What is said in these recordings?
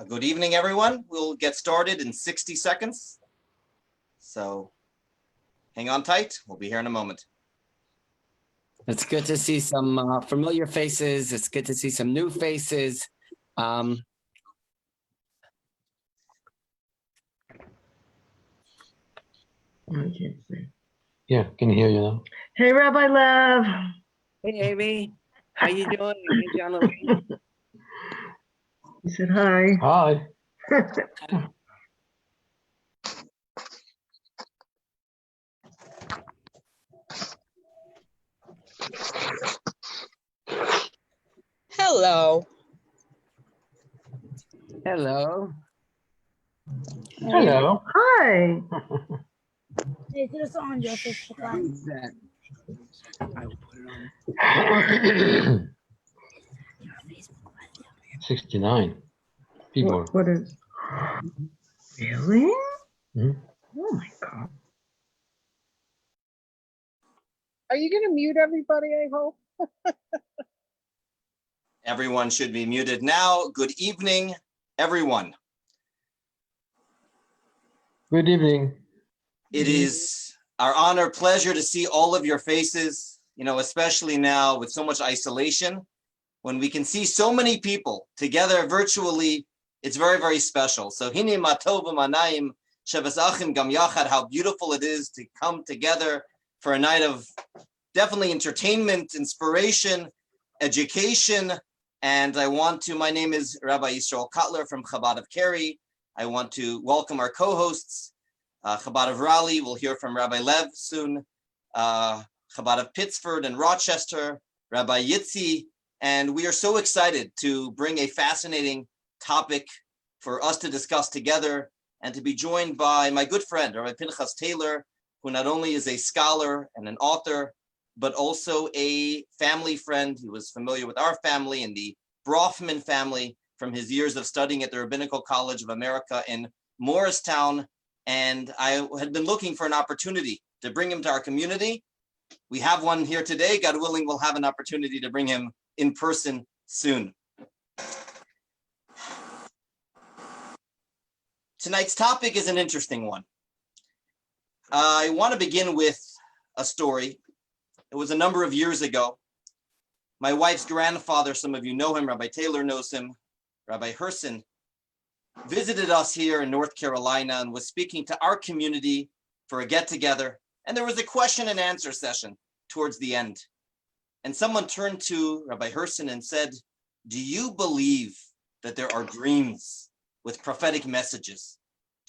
Good evening, everyone. We'll get started in 60 seconds. So hang on tight. We'll be here in a moment. It's good to see some familiar faces. It's good to see some new faces. I can't see. Yeah, can hear you now. Hey, Rabbi Lev. Hey, Amy. How you doing? Hey, John Levine. He said hi. Hi. Hello. Hello. Hello. Hi. Hey, do the song, Joseph. Who's that? I will put it on. 69 people. What is? Really? Mhm. Oh my God. Are you going to mute everybody, I hope? Everyone should be muted now. Good evening, everyone. Good evening. It is our honor, pleasure to see all of your faces, especially now with so much isolation. When we can see so many people together virtually, it's very, very special. So hine ma tov v'manayim shebas achim gam yachad, how beautiful it is to come together for a night of definitely entertainment, inspiration, education. And my name is Rabbi Yisrael Kotler from Chabad of Cary. I want to welcome our co-hosts, Chabad of Raleigh. We'll hear from Rabbi Lev soon, Chabad of Pittsford and Rochester, Rabbi Yitzi. And we are so excited to bring a fascinating topic for us to discuss together and to be joined by my good friend, Rabbi Pinchas Taylor, who not only is a scholar and an author, but also a family friend. He was familiar with our family and the Brofman family from his years of studying at the Rabbinical College of America in Morristown. And I had been looking for an opportunity to bring him to our community. We have one here today. God willing, we'll have an opportunity to bring him in person soon. Tonight's topic is an interesting one. I want to begin with a story. It was a number of years ago. My wife's grandfather, some of you know him, Rabbi Taylor knows him, Rabbi Herson, visited us here in North Carolina and was speaking to our community for a get-together. And there was a question and answer session towards the end. And someone turned to Rabbi Herson and said, do you believe that there are dreams with prophetic messages?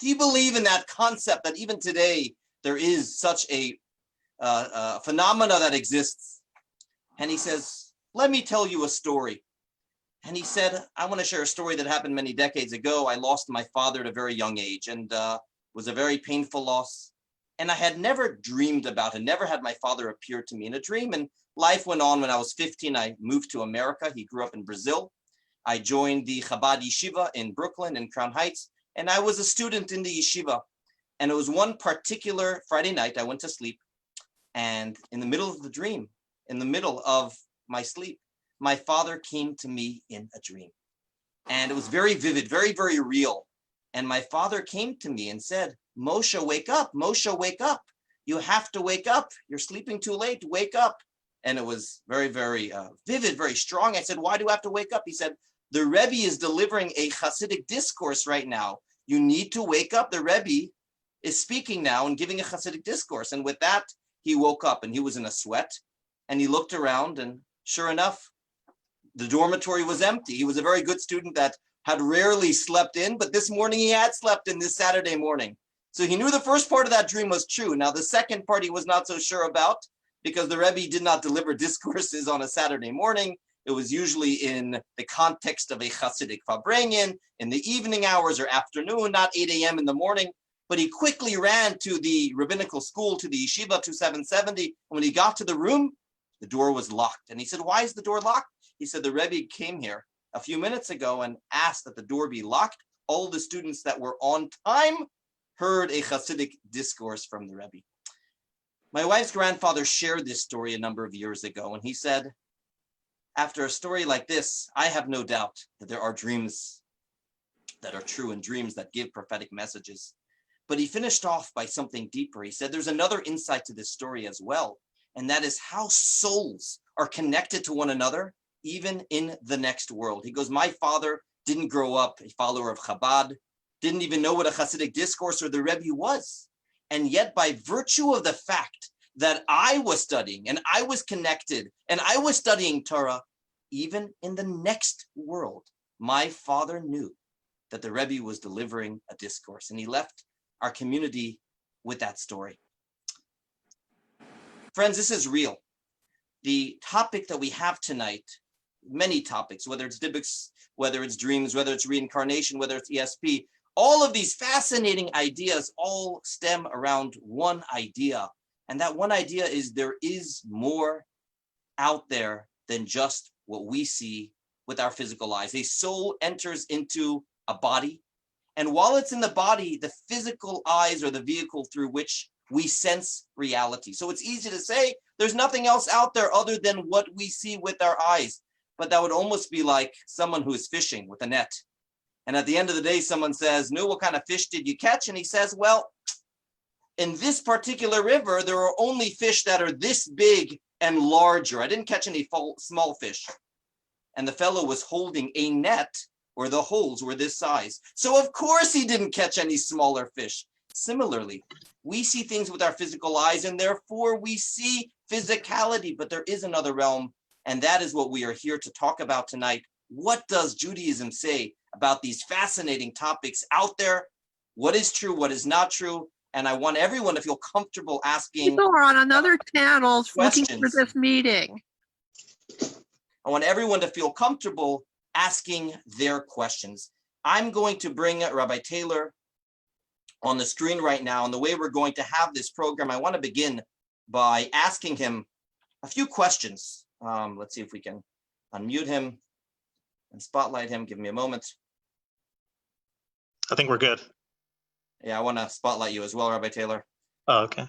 Do you believe in that concept that even today there is such a phenomena that exists? And he says, let me tell you a story. And he said, I want to share a story that happened many decades ago. I lost my father at a very young age and was a very painful loss. And I had never dreamed about it, never had my father appear to me in a dream. And life went on. When I was 15, I moved to America. He grew up in Brazil. I joined the Chabad yeshiva in Brooklyn in Crown Heights. And I was a student in the yeshiva. And it was one particular Friday night, I went to sleep. And in the middle of the dream, in the middle of my sleep, my father came to me in a dream. And it was very vivid, very, very real. And my father came to me and said, Moshe, wake up. Moshe, wake up. You have to wake up. You're sleeping too late. Wake up. And it was very, very vivid, very strong. I said, why do I have to wake up? He said, the Rebbe is delivering a Hasidic discourse right now. You need to wake up. The Rebbe is speaking now and giving a Hasidic discourse. And with that, he woke up and he was in a sweat. And he looked around and sure enough, the dormitory was empty. He was a very good student that had rarely slept in, but this morning he had slept in this Saturday morning. So he knew the first part of that dream was true. Now the second part he was not so sure about because the Rebbe did not deliver discourses on a Saturday morning. It was usually in the context of a Hasidic Farbrengen, in the evening hours or afternoon, not 8 a.m. in the morning. But he quickly ran to the rabbinical school, to the yeshiva 2770. And when he got to the room, the door was locked. And he said, why is the door locked? He said, the Rebbe came here a few minutes ago and asked that the door be locked. All the students that were on time heard a Hasidic discourse from the Rebbe. My wife's grandfather shared this story a number of years ago, and he said, after a story like this, I have no doubt that there are dreams that are true and dreams that give prophetic messages. But he finished off by something deeper. He said there's another insight to this story as well, and that is how souls are connected to one another, even in the next world. He goes, my father didn't grow up a follower of Chabad, didn't even know what a Hasidic discourse or the Rebbe was. And yet by virtue of the fact that I was studying and I was connected and I was studying Torah, even in the next world, my father knew that the Rebbe was delivering a discourse, and he left our community with that story. Friends, this is real. The topic that we have tonight, many topics, whether it's Dybbuk, whether it's dreams, whether it's reincarnation, whether it's ESP, all of these fascinating ideas all stem around one idea. And that one idea is there is more out there than just what we see with our physical eyes. A soul enters into a body, and while it's in the body, the physical eyes are the vehicle through which we sense reality. So it's easy to say there's nothing else out there other than what we see with our eyes. But that would almost be like someone who is fishing with a net. And at the end of the day, someone says, no, what kind of fish did you catch? And he says, well, in this particular river, there are only fish that are this big and larger. I didn't catch any small fish. And the fellow was holding a net where the holes were this size. So of course he didn't catch any smaller fish. Similarly, we see things with our physical eyes, and therefore we see physicality, but there is another realm, and that is what we are here to talk about tonight. What does Judaism say about these fascinating topics out there? What is true, what is not true? And I want everyone to feel comfortable asking People are on another channel looking for questions. this meeting. I want everyone to feel comfortable asking their questions. I'm going to bring Rabbi Taylor on the screen right now. And the way we're going to have this program, I want to begin by asking him a few questions. Let's see if we can unmute him and spotlight him. Give me a moment. I think we're good. Yeah, I want to spotlight you as well, Rabbi Taylor. Oh, okay.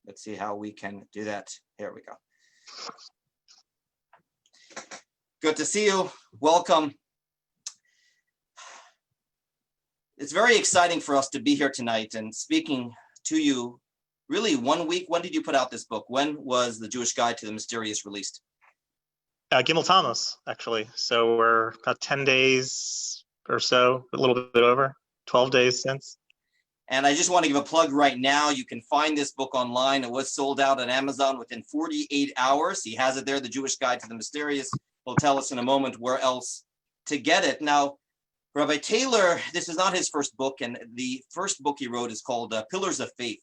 Let's see how we can do that. Here we go. Good to see you. Welcome. It's very exciting for us to be here tonight and speaking to you. Really, 1 week. When did you put out this book? When was The Jewish Guide to the Mysterious released? Gimel Tammuz, actually. So we're about 10 days or so, a little bit over, 12 days since. And I just want to give a plug right now. You can find this book online. It was sold out on Amazon within 48 hours. He has it there, The Jewish Guide to the Mysterious. He'll tell us in a moment where else to get it. Now, Rabbi Taylor, this is not his first book, and the first book he wrote is called Pillars of Faith.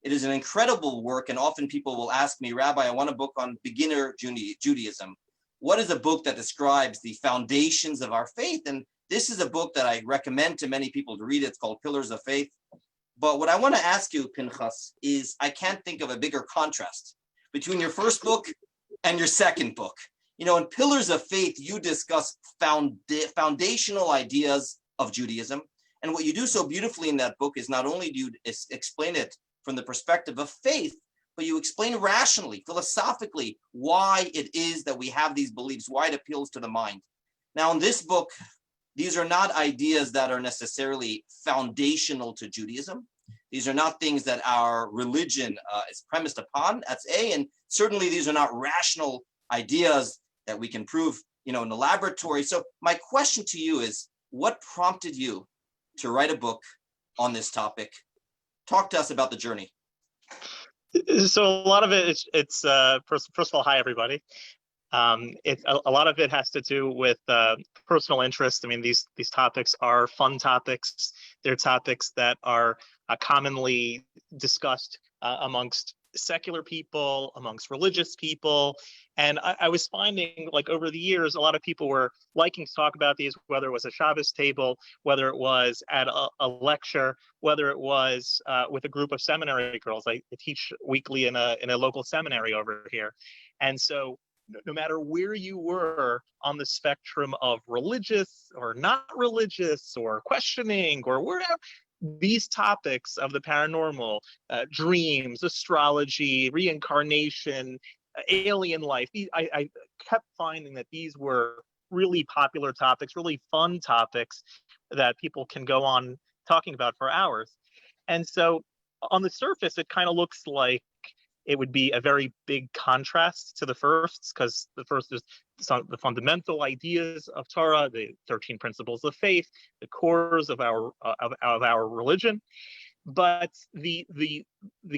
It is an incredible work, and often people will ask me, Rabbi, I want a book on beginner Judaism. What is a book that describes the foundations of our faith? And this is a book that I recommend to many people to read. It's called Pillars of Faith. But what I want to ask you, Pinchas, is I can't think of a bigger contrast between your first book and your second book. You know, in Pillars of Faith, you discuss foundational ideas of Judaism. And what you do so beautifully in that book is not only do you explain it from the perspective of faith, but you explain rationally, philosophically, why it is that we have these beliefs, why it appeals to the mind. Now, in this book, these are not ideas that are necessarily foundational to Judaism. These are not things that our religion is premised upon. That's A, and certainly these are not rational ideas that we can prove, you know, in the laboratory. So my question to you is, what prompted you to write a book on this topic? Talk to us about the journey. So a lot of it it's first of all, hi everybody. A lot of it has to do with personal interest. I mean, these topics are fun topics. They're topics that are commonly discussed amongst secular people, amongst religious people. And I was finding, like, over the years, a lot of people were liking to talk about these, whether it was a Shabbos table, whether it was at a lecture, whether it was with a group of seminary girls. I teach weekly in a local seminary over here. And so no matter where you were on the spectrum of religious or not religious or questioning or wherever, these topics of the paranormal, dreams, astrology, reincarnation, alien life, I kept finding that these were really popular topics, really fun topics that people can go on talking about for hours. And so on the surface, it kind of looks like it would be a very big contrast to the firsts, because the first is the fundamental ideas of Torah, the 13 principles of faith, the cores of our religion. But the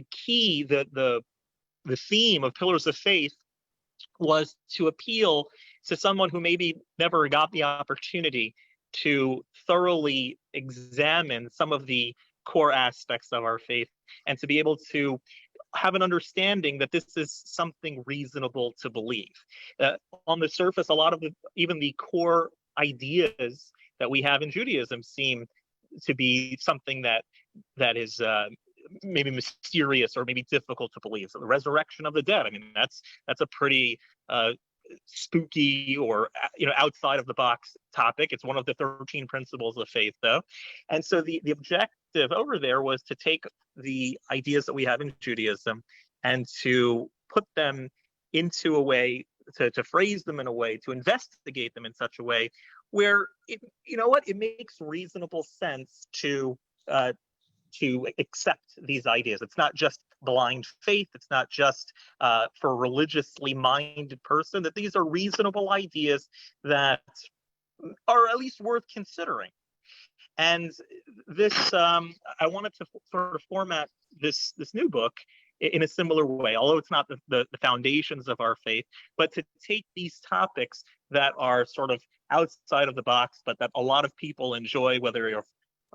key, the theme of Pillars of Faith was to appeal to someone who maybe never got the opportunity to thoroughly examine some of the core aspects of our faith, and to be able to have an understanding that this is something reasonable to believe. On the surface, a lot of even the core ideas that we have in Judaism seem to be something that is maybe mysterious or maybe difficult to believe. So the resurrection of the dead, I mean, that's a pretty spooky or outside of the box topic. It's one of the 13 principles of faith, though. And so the objective over there was to take the ideas that we have in Judaism and to put them into a way, to phrase them in a way, to investigate them in such a way where it makes reasonable sense to accept these ideas. It's not just blind faith. It's not just for a religiously minded person, that these are reasonable ideas that are at least worth considering. And this, I wanted to sort of format this new book in a similar way, although it's not the foundations of our faith, but to take these topics that are sort of outside of the box, but that a lot of people enjoy, whether you're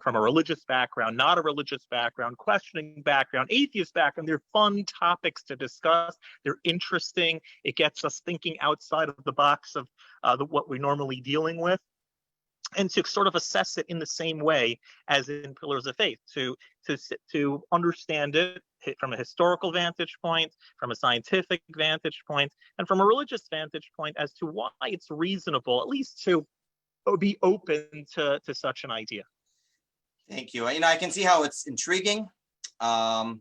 from a religious background, not a religious background, questioning background, atheist background. They're fun topics to discuss. They're interesting. It gets us thinking outside of the box of what we're normally dealing with, and to sort of assess it in the same way as in Pillars of Faith, to understand it from a historical vantage point, from a scientific vantage point, and from a religious vantage point as to why it's reasonable, at least to be open to such an idea. Thank you. I can see how it's intriguing, and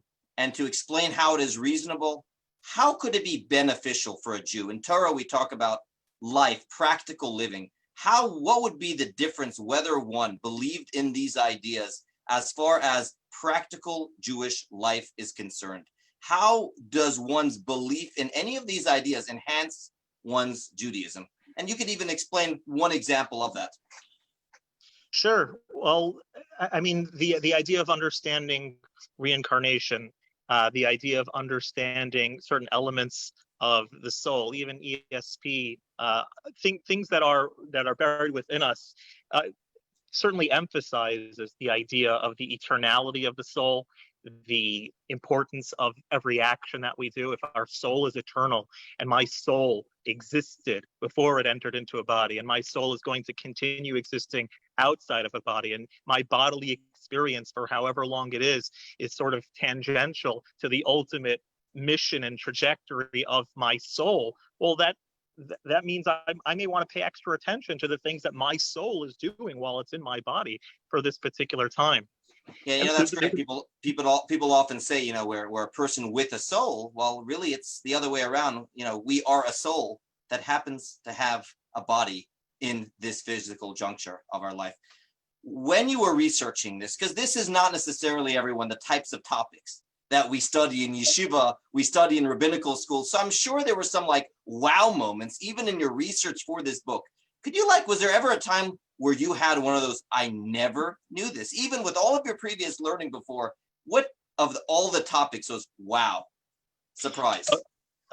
to explain how it is reasonable. How could it be beneficial for a Jew? In Torah, we talk about life, practical living. What would be the difference whether one believed in these ideas as far as practical Jewish life is concerned? How does one's belief in any of these ideas enhance one's Judaism? And you could even explain one example of that. Sure. Well, I mean, the idea of understanding reincarnation, the idea of understanding certain elements of the soul, even ESP, things that are buried within us, certainly emphasizes the idea of the eternality of the soul, the importance of every action that we do. If our soul is eternal, and my soul existed before it entered into a body, and my soul is going to continue existing outside of a body, and my bodily experience for however long it is sort of tangential to the ultimate mission and trajectory of my soul, well, that means I may want to pay extra attention to the things that my soul is doing while it's in my body for this particular time. Yeah, that's great. People often say, we're a person with a soul. Well, really, it's the other way around. We are a soul that happens to have a body in this physical juncture of our life. When you were researching this, because this is not necessarily the types of topics that we study in yeshiva, we study in rabbinical school. So I'm sure there were some wow moments, even in your research for this book. Was there ever a time where you had one of those, I never knew this, even with all of your previous learning before? What of all the topics was, wow, surprise?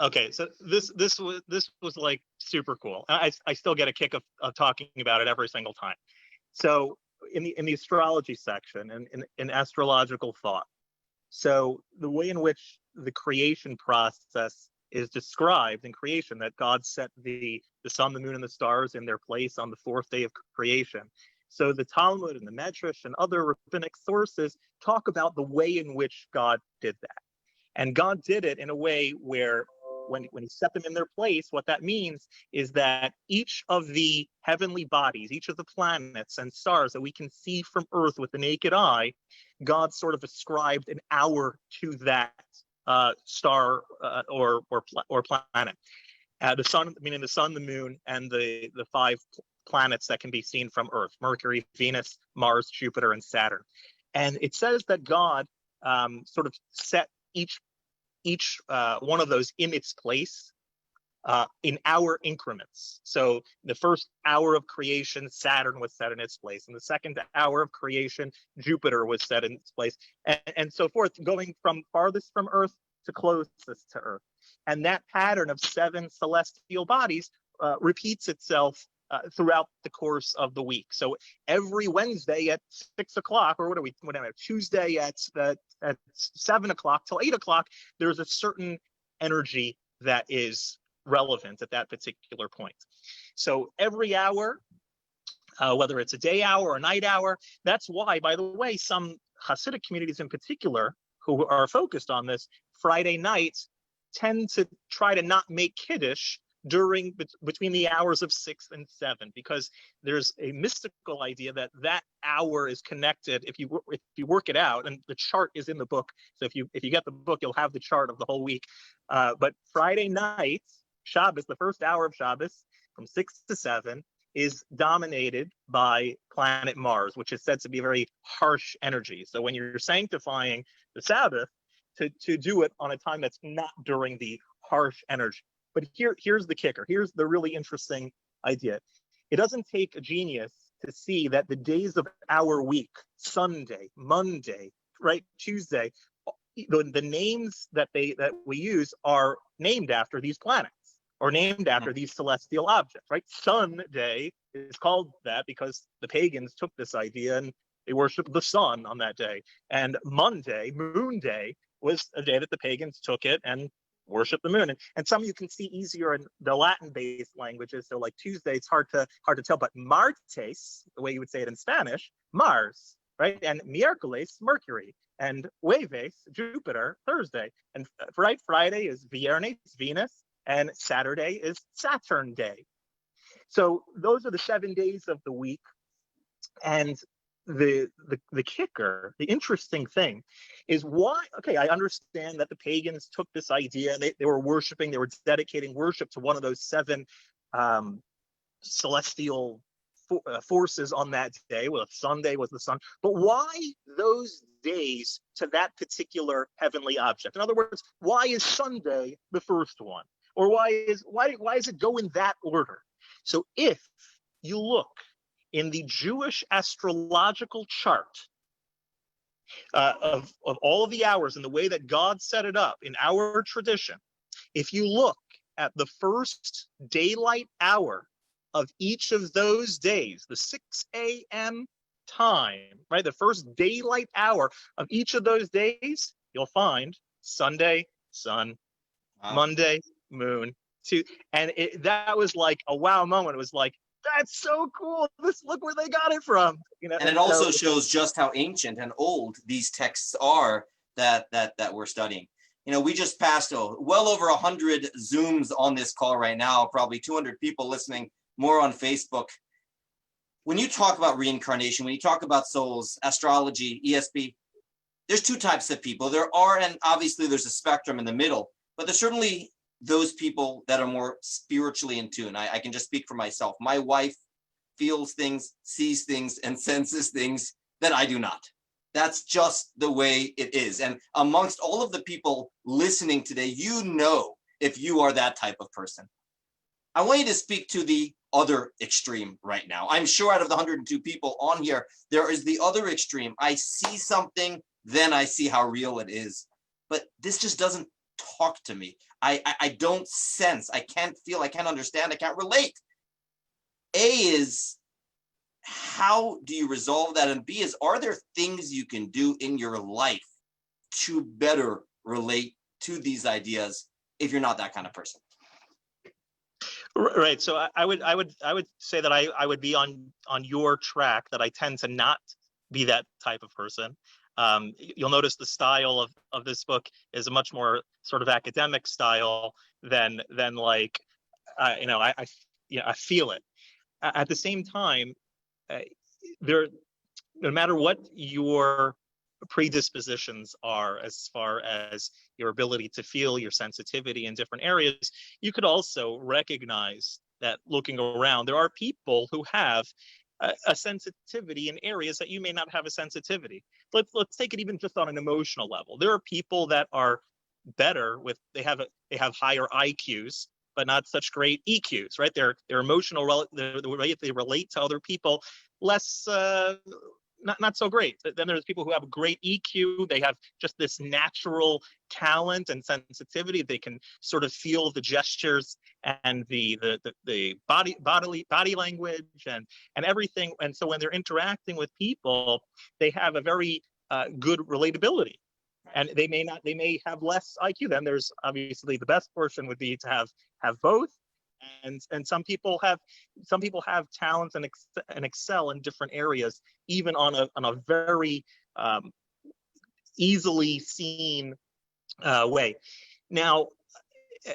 Okay, so this was super cool. I still get a kick of talking about it every single time. So in the astrology section and in astrological thought, so the way in which the creation process is described in creation, that God set the sun, the moon, and the stars in their place on the fourth day of creation. So the Talmud and the Medrash and other rabbinic sources talk about the way in which God did that. And God did it in a way where when he set them in their place, what that means is that each of the heavenly bodies, each of the planets and stars that we can see from Earth with the naked eye, God sort of ascribed an hour to that star or planet. The sun, meaning the sun, the moon, and the five planets that can be seen from Earth: Mercury, Venus, Mars, Jupiter, and Saturn. And it says that God sort of set each one of those in its place in hour increments. So the first hour of creation, Saturn was set in its place. In the second hour of creation, Jupiter was set in its place, and so forth, going from farthest from Earth to closest to Earth. And that pattern of 7 celestial bodies repeats itself throughout the course of the week. So every Wednesday at 6 o'clock, or whatever, Tuesday at 7 o'clock till 8 o'clock, there's a certain energy that is relevant at that particular point. So every hour, whether it's a day hour or a night hour, that's why, by the way, some Hasidic communities in particular who are focused on this, Friday nights tend to try to not make Kiddush between the hours of 6 and 7, because there's a mystical idea that that hour is connected. If you work it out, and the chart is in the book, so if you get the book, you'll have the chart of the whole week. But Friday night, Shabbos, the first hour of Shabbos, from 6 to 7, is dominated by planet Mars, which is said to be a very harsh energy. So when you're sanctifying the Sabbath, to do it on a time that's not during the harsh energy. But here's the kicker. Here's the really interesting idea. It doesn't take a genius to see that the days of our week, Sunday, Monday, right, Tuesday, the names that we use are named after these planets, or named after these celestial objects, right? Sunday is called that because the pagans took this idea and they worshiped the sun on that day. And Monday, Moon Day, was a day that the pagans took it and worship the moon. And some you can see easier in the Latin-based languages. So like Tuesday, it's hard to tell, but Martes, the way you would say it in Spanish, Mars, right? And miércoles, Mercury, and jueves, Jupiter, Thursday. And Friday is Viernes, Venus, and Saturday is Saturn Day. So those are the 7 days of the week. And the kicker, the interesting thing is why, okay, I understand that the pagans took this idea, they were dedicating worship to one of those 7 celestial forces on that day. Well, Sunday was the sun, but why those days to that particular heavenly object? In other words, why is Sunday the first one? Or why does it go in that order? So if you look in the Jewish astrological chart of all of the hours and the way that God set it up in our tradition, if you look at the first daylight hour of each of those days, the 6 a.m. time, right, the first daylight hour of each of those days, you'll find Sunday, sun, Monday, moon, and that was like a wow moment. It was like, that's so cool. Look where they got it from. And it also shows just how ancient and old these texts are that we're studying. We just passed well over 100 Zooms on this call right now, probably 200 people listening, more on Facebook. When you talk about reincarnation, when you talk about souls, astrology, ESP, there's 2 types of people. There are, and obviously there's a spectrum in the middle, but there's certainly those people that are more spiritually in tune. I can just speak for myself. My wife feels things, sees things, and senses things that I do not. That's just the way it is. And amongst all of the people listening today, if you are that type of person. I want you to speak to the other extreme right now. I'm sure out of the 102 people on here, there is the other extreme. I see something, then I see how real it is. But this just doesn't talk to me. I don't sense, I can't feel, I can't understand, I can't relate. A is, how do you resolve that? And B is, are there things you can do in your life to better relate to these ideas if you're not that kind of person? Right. So I would say that I would be on your track, that I tend to not be that type of person. You'll notice the style of this book is a much more sort of academic style than like, I feel it. At the same time, there, no matter what your predispositions are as far as your ability to feel, your sensitivity in different areas, you could also recognize that looking around, there are people who have a sensitivity in areas that you may not have a sensitivity. Let's take it even just on an emotional level. There are people that are better with, they have higher IQs, but not such great EQs, right? Their emotional, the way they relate to other people, less, not so great. Then there's people who have a great EQ. They have just this natural talent and sensitivity. They can sort of feel the gestures and the body language and everything. And so when they're interacting with people, they have a very good relatability. And they may have less IQ. Then there's obviously the best portion would be to have both. And some people have talents and excel in different areas, even on a very easily seen way. Now,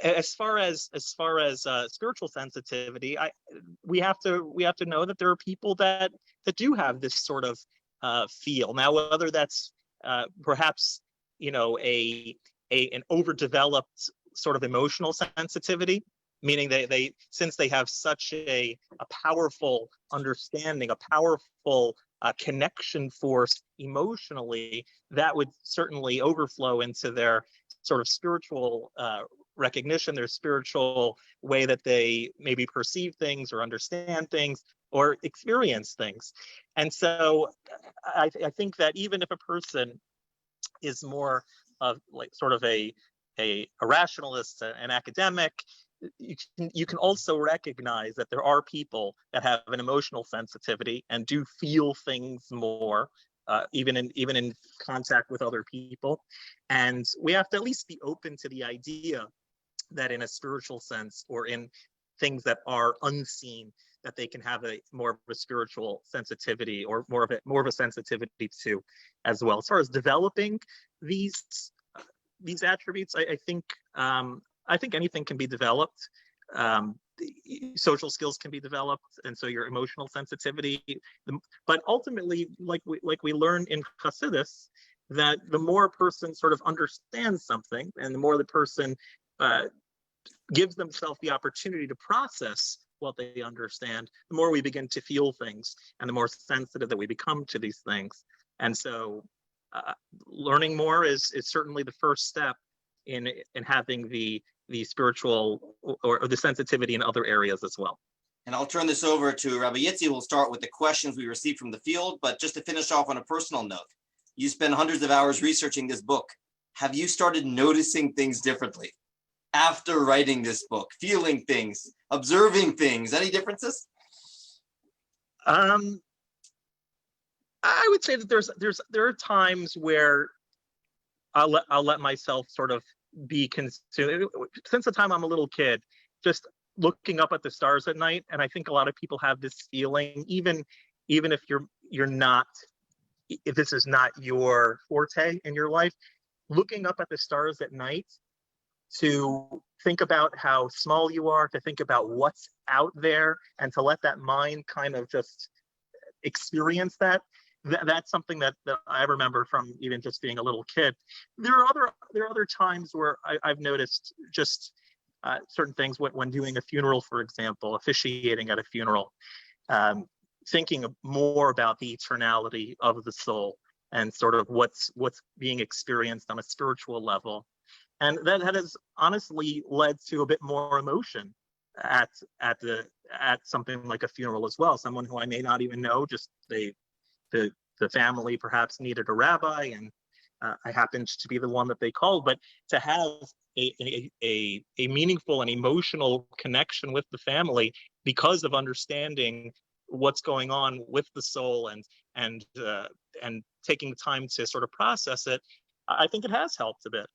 as far as spiritual sensitivity, we have to know that there are people that do have this sort of feel. Now, whether that's perhaps an overdeveloped sort of emotional sensitivity, meaning they since they have such a powerful understanding, a powerful connection force emotionally, that would certainly overflow into their sort of spiritual recognition, their spiritual way that they maybe perceive things or understand things or experience things. And so I think that even if a person is more of like sort of a rationalist, an academic, you can also recognize that there are people that have an emotional sensitivity and do feel things more, even in contact with other people. And we have to at least be open to the idea that in a spiritual sense, or in things that are unseen, that they can have a more of a spiritual sensitivity, or more of a sensitivity to as well. As far as developing these attributes, I think anything can be developed. Social skills can be developed, and so your emotional sensitivity. But ultimately, like we learn in Hasidus, that the more a person sort of understands something, and the more the person gives themselves the opportunity to process what they understand, the more we begin to feel things, and the more sensitive that we become to these things. And so, learning more is certainly the first step in having the spiritual or the sensitivity in other areas as well. And I'll turn this over to Rabbi Yitzi. We'll start with the questions we received from the field, but just to finish off on a personal note, you spend hundreds of hours researching this book. Have you started noticing things differently after writing this book, feeling things, observing things? Any differences? I would say that there are times where I'll let myself sort of be consumed. Since the time I'm a little kid, just looking up at the stars at night, and I think a lot of people have this feeling, even if you're not, if this is not your forte in your life, looking up at the stars at night to think about how small you are, to think about what's out there, and to let that mind kind of just experience that. That's something that I remember from even just being a little kid. There are other times where I've noticed just certain things when doing a funeral, for example, officiating at a funeral, thinking more about the eternality of the soul and sort of what's being experienced on a spiritual level. And that has honestly led to a bit more emotion at something like a funeral as well. Someone who I may not even know, just the family perhaps needed a rabbi, and I happened to be the one that they called. But to have a meaningful and emotional connection with the family because of understanding what's going on with the soul and taking the time to sort of process it, I think it has helped a bit.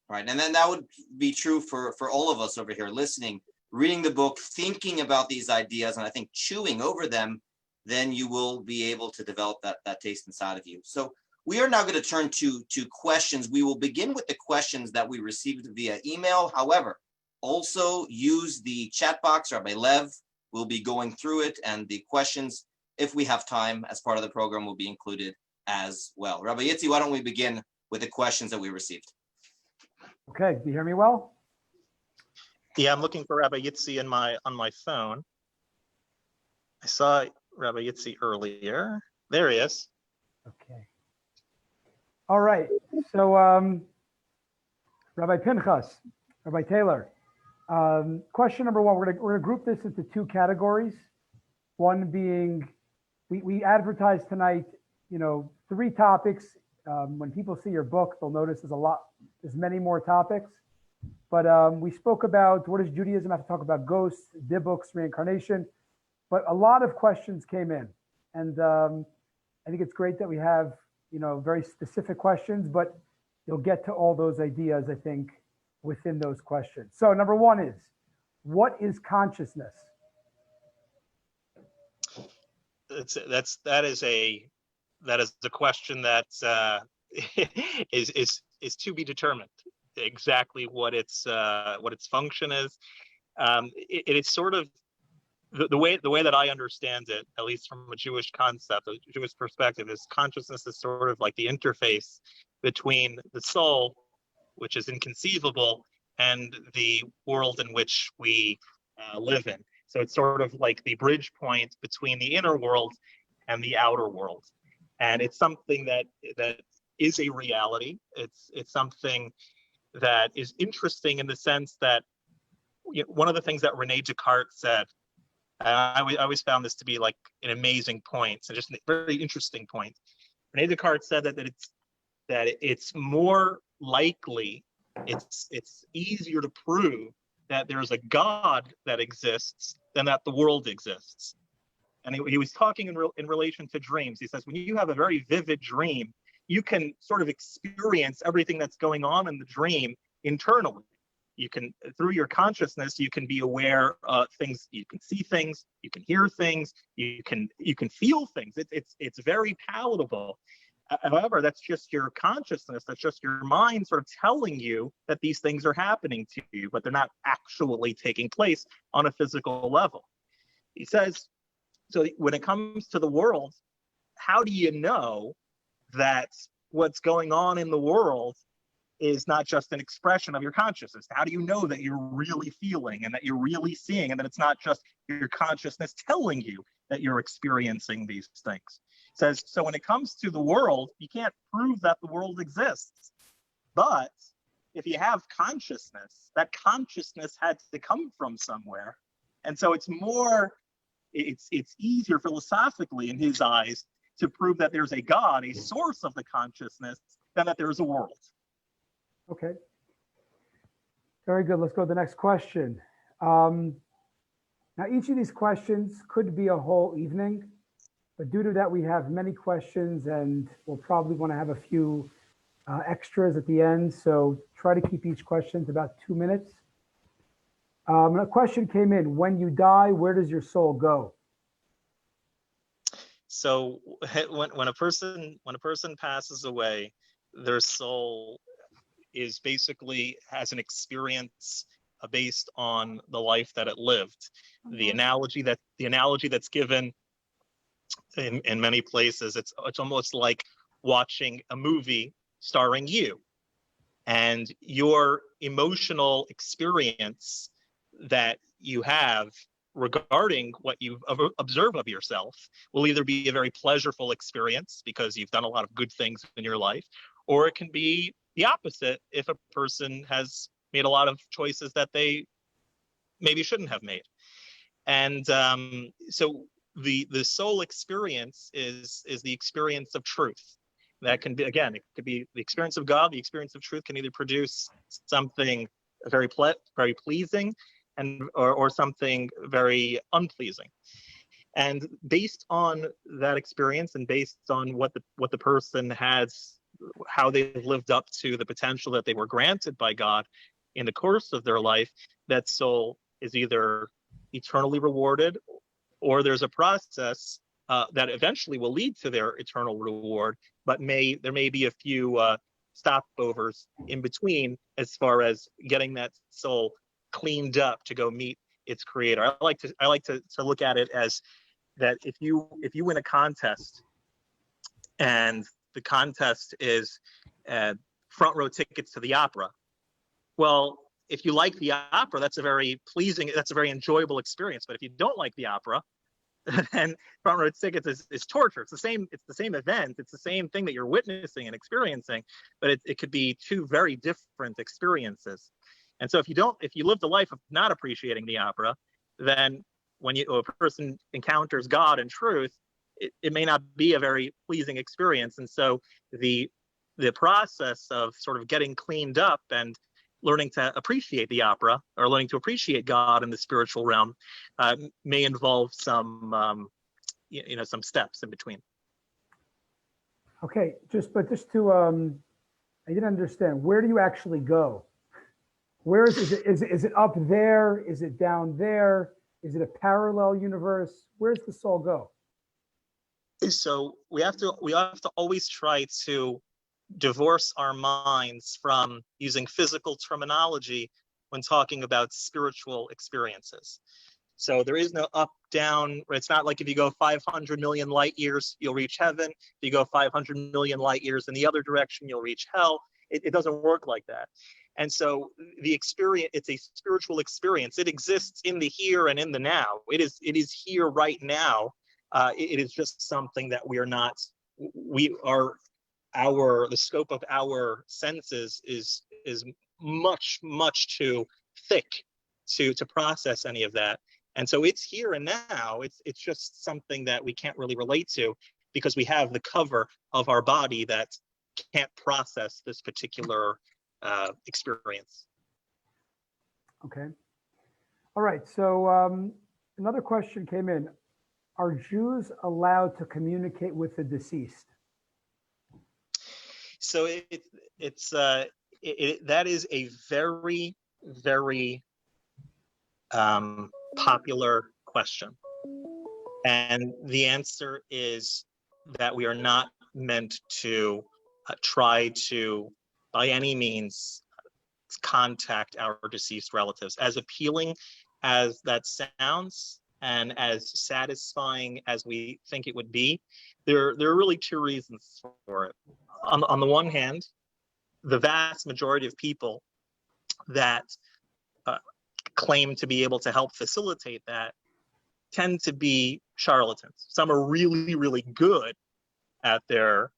Right, and then that would be true for all of us over here listening, reading the book, thinking about these ideas, and I think chewing over them then you will be able to develop that taste inside of you. So we are now going to turn to questions. We will begin with the questions that we received via email. However, also use the chat box. Rabbi Lev will be going through it, and the questions, if we have time as part of the program, will be included as well. Rabbi Yitzi, why don't we begin with the questions that we received? Okay, do you hear me well? Yeah, I'm looking for Rabbi Yitzi on my phone. I saw Rabbi Yitzi earlier. There he is. Okay. All right. So, Rabbi Pinchas, Rabbi Taylor, question number one, we're gonna group this into two categories. One being, we advertised tonight, three topics. When people see your book, they'll notice there's many more topics. But we spoke about what does Judaism have to talk about ghosts, dibbooks, reincarnation. But a lot of questions came in. And I think it's great that we have, very specific questions, but you'll get to all those ideas, I think, within those questions. So number one is, what is consciousness? That is the question that is to be determined. Exactly what its function is. It's sort of the way that I understand it, at least from a Jewish concept, a Jewish perspective, is consciousness is sort of like the interface between the soul, which is inconceivable, and the world in which we live in. So it's sort of like the bridge point between the inner world and the outer world. And it's something that is a reality. It's something that is interesting in the sense that one of the things that Rene Descartes said, and I always found this to be like an amazing point, and just a very interesting point. Rene Descartes said that it's more likely, it's easier to prove that there's a God that exists than that the world exists. And he was talking in relation to dreams. He says, when you have a very vivid dream, you can sort of experience everything that's going on in the dream internally. You can, through your consciousness, you can be aware of things. You can see things. You can hear things. You can feel things. It's very palatable. However, that's just your consciousness. That's just your mind sort of telling you that these things are happening to you, but they're not actually taking place on a physical level. He says, so when it comes to the world, how do you know that what's going on in the world is not just an expression of your consciousness? How do you know that you're really feeling and that you're really seeing, and that it's not just your consciousness telling you that you're experiencing these things? It says, so when it comes to the world, you can't prove that the world exists. But if you have consciousness, that consciousness had to come from somewhere. And so it's easier philosophically in his eyes to prove that there's a God, a source of the consciousness, than that there's a world. Okay. Very good. Let's go to the next question. Now, each of these questions could be a whole evening, but due to that, we have many questions, and we'll probably want to have a few extras at the end. So try to keep each question to about 2 minutes. A question came in: when you die, where does your soul go? So when a person passes away, their soul is basically has an experience based on the life that it lived. The analogy that's given in many places, it's almost like watching a movie starring you, and your emotional experience that you have regarding what you observe of yourself will either be a very pleasurable experience because you've done a lot of good things in your life, or it can be the opposite if a person has made a lot of choices that they maybe shouldn't have made. And so the soul experience is the experience of truth. That can be, again, it could be the experience of God. The experience of truth can either produce something very pleasing or something very unpleasing. And based on that experience and based on what the person has, how they've lived up to the potential that they were granted by God in the course of their life, that soul is either eternally rewarded, or there's a process that eventually will lead to their eternal reward, but there may be a few stopovers in between as far as getting that soul cleaned up to go meet its creator. I like to look at it as that if you win a contest and the contest is front row tickets to the opera, well, if you like the opera, that's a very enjoyable experience. But if you don't like the opera, then front row tickets is torture. It's the same event. It's the same thing that you're witnessing and experiencing, but it could be two very different experiences. And so if you live the life of not appreciating the opera, then when a person encounters God and truth, it may not be a very pleasing experience. And so the process of sort of getting cleaned up and learning to appreciate the opera or learning to appreciate God in the spiritual realm may involve some steps in between. Okay, just to, I didn't understand. Where do you actually go? Where is it up there? Is it down there? Is it a parallel universe? Where's the soul go? So we have to always try to divorce our minds from using physical terminology when talking about spiritual experiences. So there is no up, down. It's not like if you go 500 million light years, you'll reach heaven. If you go 500 million light years in the other direction, you'll reach hell. It doesn't work like that. And so the experience, it's a spiritual experience. It exists in the here and in the now. It is here right now. It is just something that the scope of our senses is much, much too thick to process any of that. And so it's here and now. It's just something that we can't really relate to because we have the cover of our body that can't process this particular experience. Okay. All right. So another question came in. Are Jews allowed to communicate with the deceased? So that is a very, very popular question. And the answer is that we are not meant to try to, by any means, contact our deceased relatives. As appealing as that sounds, and as satisfying as we think it would be, there are really two reasons for it. On the one hand, the vast majority of people that claim to be able to help facilitate that tend to be charlatans. Some are really, really good at their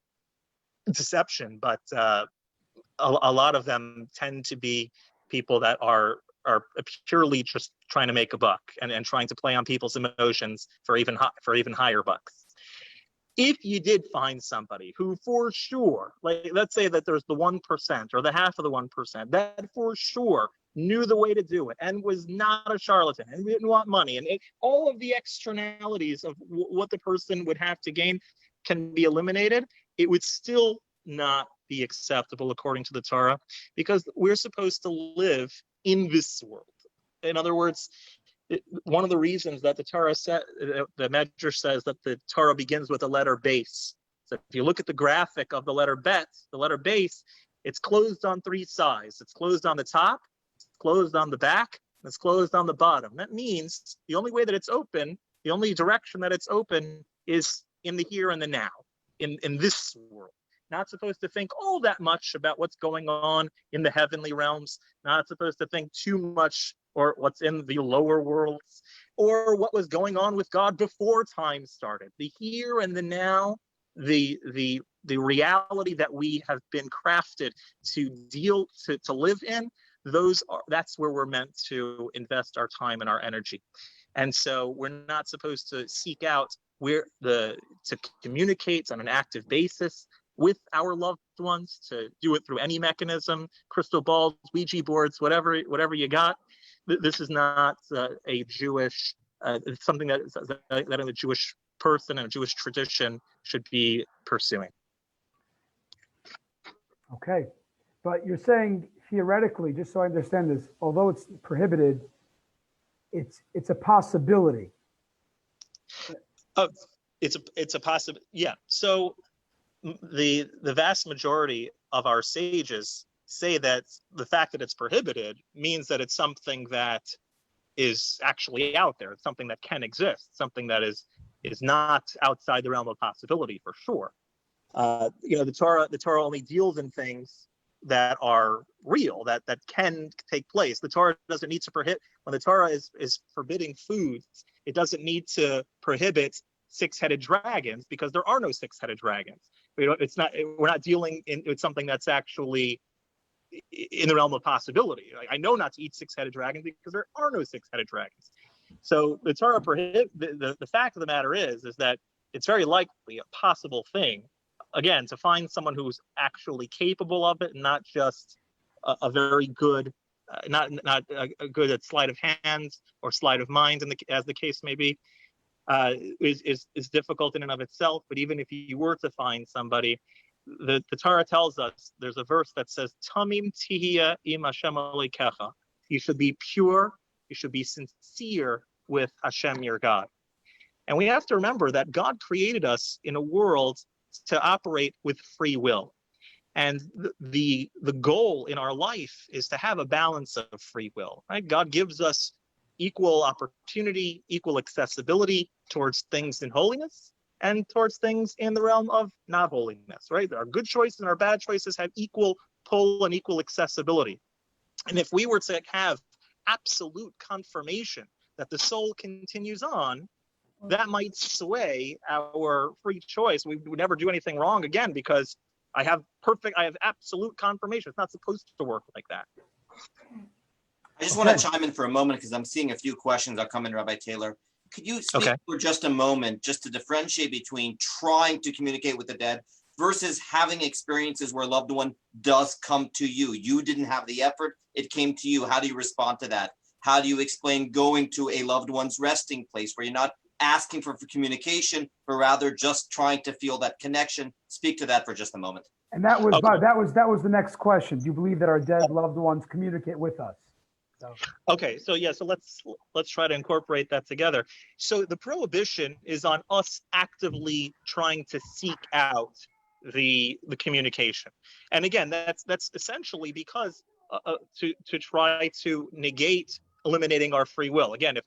deception, but a lot of them tend to be people that are purely just trying to make a buck and trying to play on people's emotions for even higher bucks. If you did find somebody who for sure, like let's say that there's the 1% or the half of the 1% that for sure knew the way to do it and was not a charlatan and didn't want money and all of the externalities of what the person would have to gain can be eliminated, it would still not be acceptable according to the Torah, because we're supposed to live in this world. In other words, one of the reasons that the Torah the Medrash says that the Torah begins with the letter base. So if you look at the graphic of the letter bet, the letter base, it's closed on three sides. It's closed on the top, it's closed on the back, and it's closed on the bottom. That means the only way that it's open, the only direction that it's open is in the here and the now, in this world. Not supposed to think all that much about what's going on in the heavenly realms, not supposed to think too much or what's in the lower worlds, or what was going on with God before time started. The here and the now, the reality that we have been crafted to live in, that's where we're meant to invest our time and our energy. And so we're not supposed to seek out to communicate on an active basis with our loved ones, to do it through any mechanism, crystal balls, Ouija boards, whatever you got. This is not a Jewish, it's something that a Jewish person and a Jewish tradition should be pursuing. Okay. But you're saying theoretically, just so I understand this, although it's prohibited, it's a possibility. it's a possible, yeah. So the vast majority of our sages say that the fact that it's prohibited means that it's something that is actually out there. It's something that can exist, something that is not outside the realm of possibility, for sure. The Torah only deals in things that are real, that can take place. The Torah doesn't need to prohibit, when the Torah is forbidding foods, it doesn't need to prohibit six-headed dragons, because there are no six-headed dragons. We're not dealing with something that's actually in the realm of possibility. I know not to eat six-headed dragons because there are no six-headed dragons. So the Torah the fact of the matter is that it's very likely a possible thing, again, to find someone who's actually capable of it, and not just a very good, not a good at sleight of hands or sleight of mind, as the case may be, is difficult in and of itself. But even if you were to find somebody, the Torah tells us, there's a verse that says, Tamim tihya im Hashem Elokecha. You should be pure, you should be sincere with Hashem, your God. And we have to remember that God created us in a world to operate with free will. And the goal in our life is to have a balance of free will, right? God gives us equal opportunity, equal accessibility towards things in holiness and towards things in the realm of not holiness, right? Our good choices and our bad choices have equal pull and equal accessibility. And if we were to have absolute confirmation that the soul continues on, that might sway our free choice. We would never do anything wrong again, because I have absolute confirmation. It's not supposed to work like that. I just want to chime in for a moment, because I'm seeing a few questions that come in, Rabbi Taylor. Could you speak for just a moment, just to differentiate between trying to communicate with the dead versus having experiences where a loved one does come to you? You didn't have the effort, it came to you. How do you respond to that? How do you explain going to a loved one's resting place where you're not asking for communication, but rather just trying to feel that connection? Speak to that for just a moment. And that was the next question. Do you believe that our dead loved ones communicate with us? Okay, so let's try to incorporate that together. So the prohibition is on us actively trying to seek out the communication, and again, that's essentially because to try to negate eliminating our free will. Again, if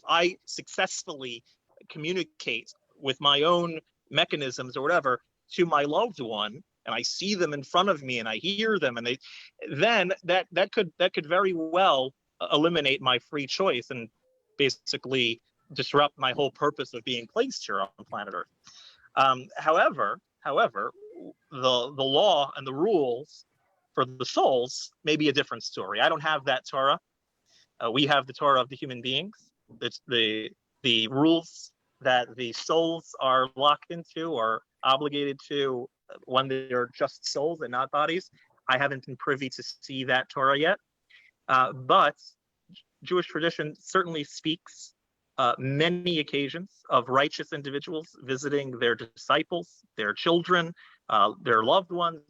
I successfully communicate with my own mechanisms or whatever to my loved one, and I see them in front of me and I hear them, and then that could very well eliminate my free choice and basically disrupt my whole purpose of being placed here on planet Earth. However, the law and the rules for the souls may be a different story. I don't have that Torah. We have the Torah of the human beings. It's the rules that the souls are locked into or obligated to when they're just souls and not bodies. I haven't been privy to see that Torah yet, but Jewish tradition certainly speaks many occasions of righteous individuals visiting their disciples, their children, their loved ones,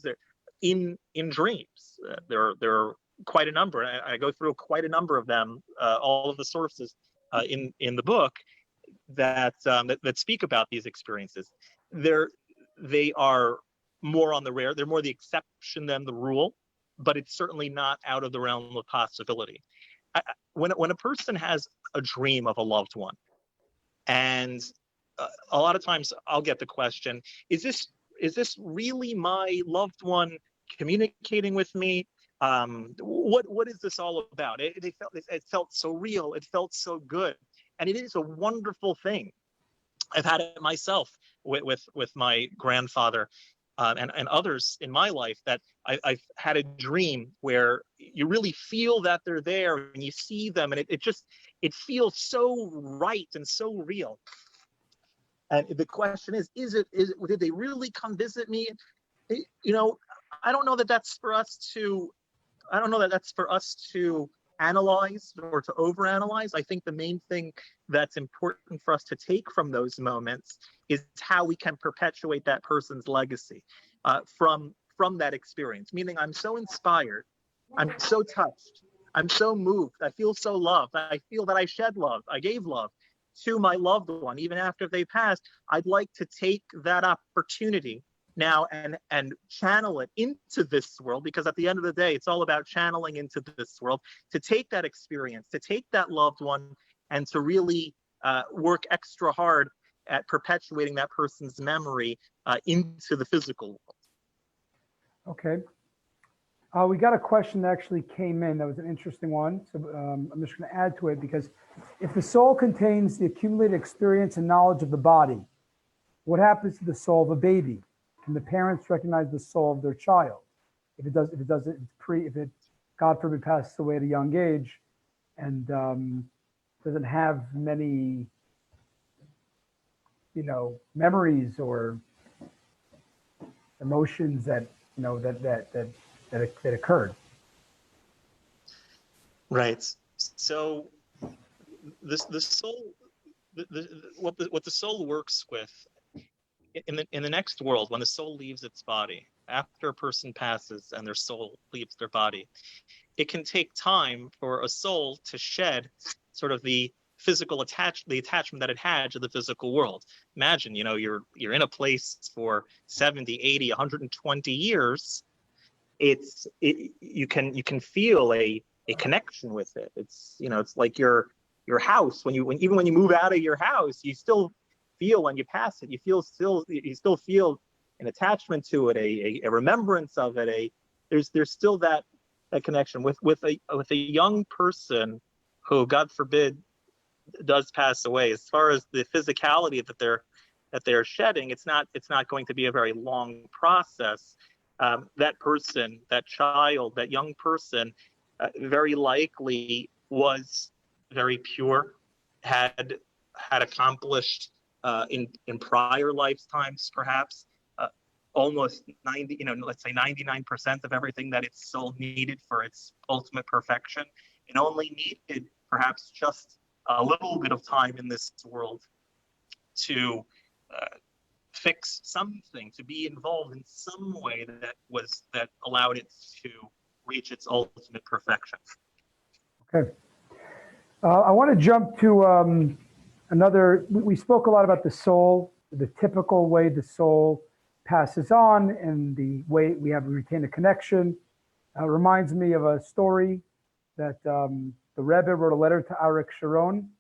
in dreams. There are quite a number. I go through quite a number of them, all of the sources in the book that speak about these experiences. They are more on the rare. They're more the exception than the rule, but it's certainly not out of the realm of possibility. When a person has a dream of a loved one, and a lot of times I'll get the question, is this really my loved one communicating with me? What is this all about? It felt so real. It felt so good, and it is a wonderful thing. I've had it myself with my grandfather and others in my life, that I've had a dream where you really feel that they're there and you see them, and it feels so right and so real. And the question is did they really come visit me? I don't know that that's for us to analyze or to overanalyze. I think the main thing that's important for us to take from those moments is how we can perpetuate that person's legacy from that experience. Meaning, I'm so inspired, I'm so touched, I'm so moved, I feel so loved, I feel that I shed love, I gave love to my loved one, even after they pass, I'd like to take that opportunity now and channel it into this world, because at the end of the day, it's all about channeling into this world, to take that experience, to take that loved one, and to really work extra hard at perpetuating that person's memory into the physical world. Okay. We got a question that actually came in that was an interesting one. So I'm just going to add to it, because if the soul contains the accumulated experience and knowledge of the body, what happens to the soul of a baby? Can the parents recognize the soul of their child? If it God forbid, passes away at a young age and doesn't have many, memories or emotions that occurred. Right. So the soul, what the soul works with in the next world, when the soul leaves its body, after a person passes and their soul leaves their body, it can take time for a soul to shed sort of the physical attachment that it had to the physical world. Imagine, you're in a place for 70, 80, 120 years. You can feel a connection with it. It's like your house. When you move out of your house, you still feel, when you pass it, you still feel an attachment to it, a remembrance of it. There's still that connection with a young person who, God forbid, does pass away. As far as the physicality that they're shedding, it's not going to be a very long process. That person, that child, that young person, very likely was very pure, had accomplished in prior lifetimes, perhaps almost 90, let's say 99% of everything that its soul needed for its ultimate perfection. It only needed perhaps just a little bit of time in this world to fix something, to be involved in some way that allowed it to reach its ultimate perfection. Okay. I want to jump to another. We spoke a lot about the soul, the typical way the soul passes on, and the way we retain a connection. Reminds me of a story that the Rebbe wrote a letter to Arik Sharon,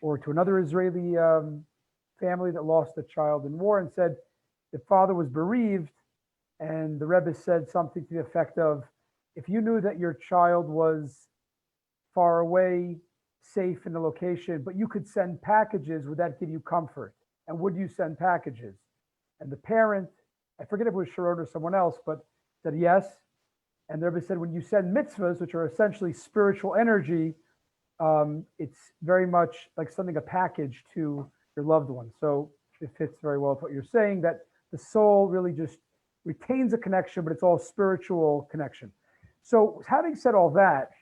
or to another Israeli family that lost a child in war, and said the father was bereaved, and the Rebbe said something to the effect of, if you knew that your child was far away, safe in the location, but you could send packages, would that give you comfort? And would you send packages? And the parent, I forget if it was Sharon or someone else, but said yes. And the Rebbe said, when you send mitzvahs, which are essentially spiritual energy, it's very much like sending a package to your loved one. So it fits very well with what you're saying, that the soul really just retains a connection, but it's all spiritual connection. So having said all that,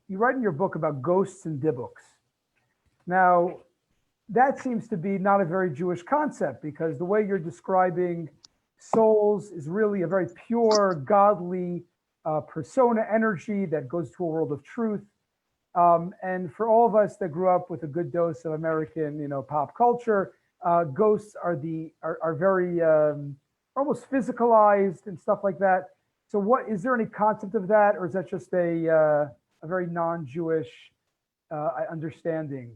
you write in your book about ghosts and dibbuks. Now, that seems to be not a very Jewish concept, because the way you're describing souls is really a very pure, godly persona energy that goes to a world of truth. And for all of us that grew up with a good dose of American, pop culture, ghosts are very almost physicalized and stuff like that. So, what is there any concept of that, or is that just a very non-Jewish understanding?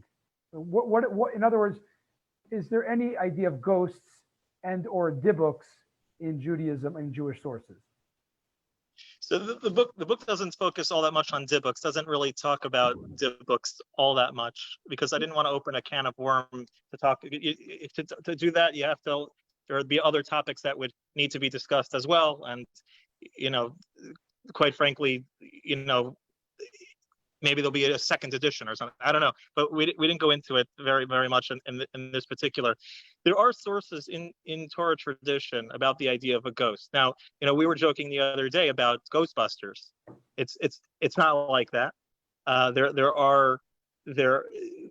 What? In other words, is there any idea of ghosts and or dibbuks in Judaism and Jewish sources? So the book doesn't focus all that much on dibbuks, doesn't really talk about dibbuks all that much, because I didn't want to open a can of worms to talk. To do that, there would be other topics that would need to be discussed as well. And, quite frankly, maybe there'll be a second edition or something. I don't know, but we didn't go into it very, very much in this particular. There are sources in Torah tradition about the idea of a ghost. Now, we were joking the other day about Ghostbusters. It's not like that.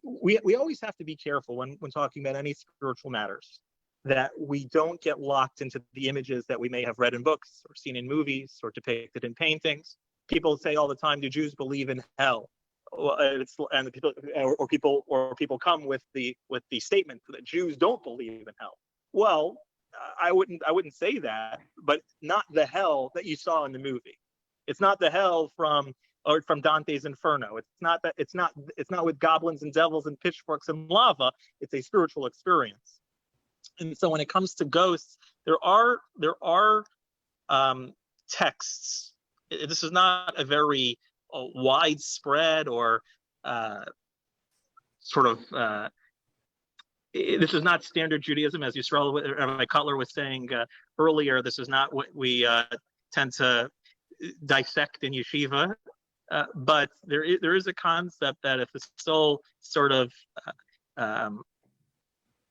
We always have to be careful when talking about any spiritual matters, that we don't get locked into the images that we may have read in books or seen in movies or depicted in paintings. people say all the time, do Jews believe in hell? And the people come with the statement that Jews don't believe in hell. Well, I wouldn't say that, but not the hell that you saw in the movie. It's not the hell from Dante's Inferno. It's not with goblins and devils and pitchforks and lava. It's a spiritual experience. And so when it comes to ghosts, there are texts. This is not a very widespread or this is not standard Judaism, as Rabbi Cutler was saying earlier. This is not what we tend to dissect in yeshiva, but there is a concept that if the soul sort of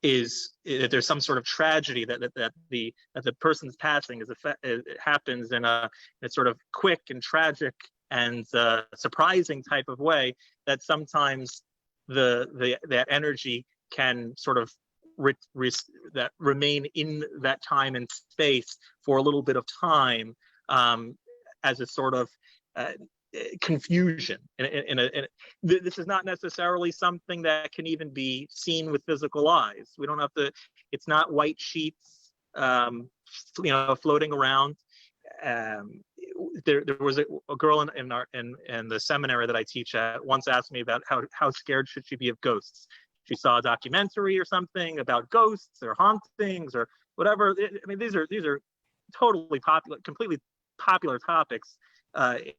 if there's some sort of tragedy that the person's passing it happens in a sort of quick and tragic and surprising type of way, that sometimes that energy can sort of remain in that time and space for a little bit of time, as a sort of confusion. This is not necessarily something that can even be seen with physical eyes. We don't have to. It's not white sheets, floating around. There was a girl in the seminary that I teach at once asked me about how scared should she be of ghosts. She saw a documentary or something about ghosts or hauntings or whatever. I mean, these are totally popular, completely popular topics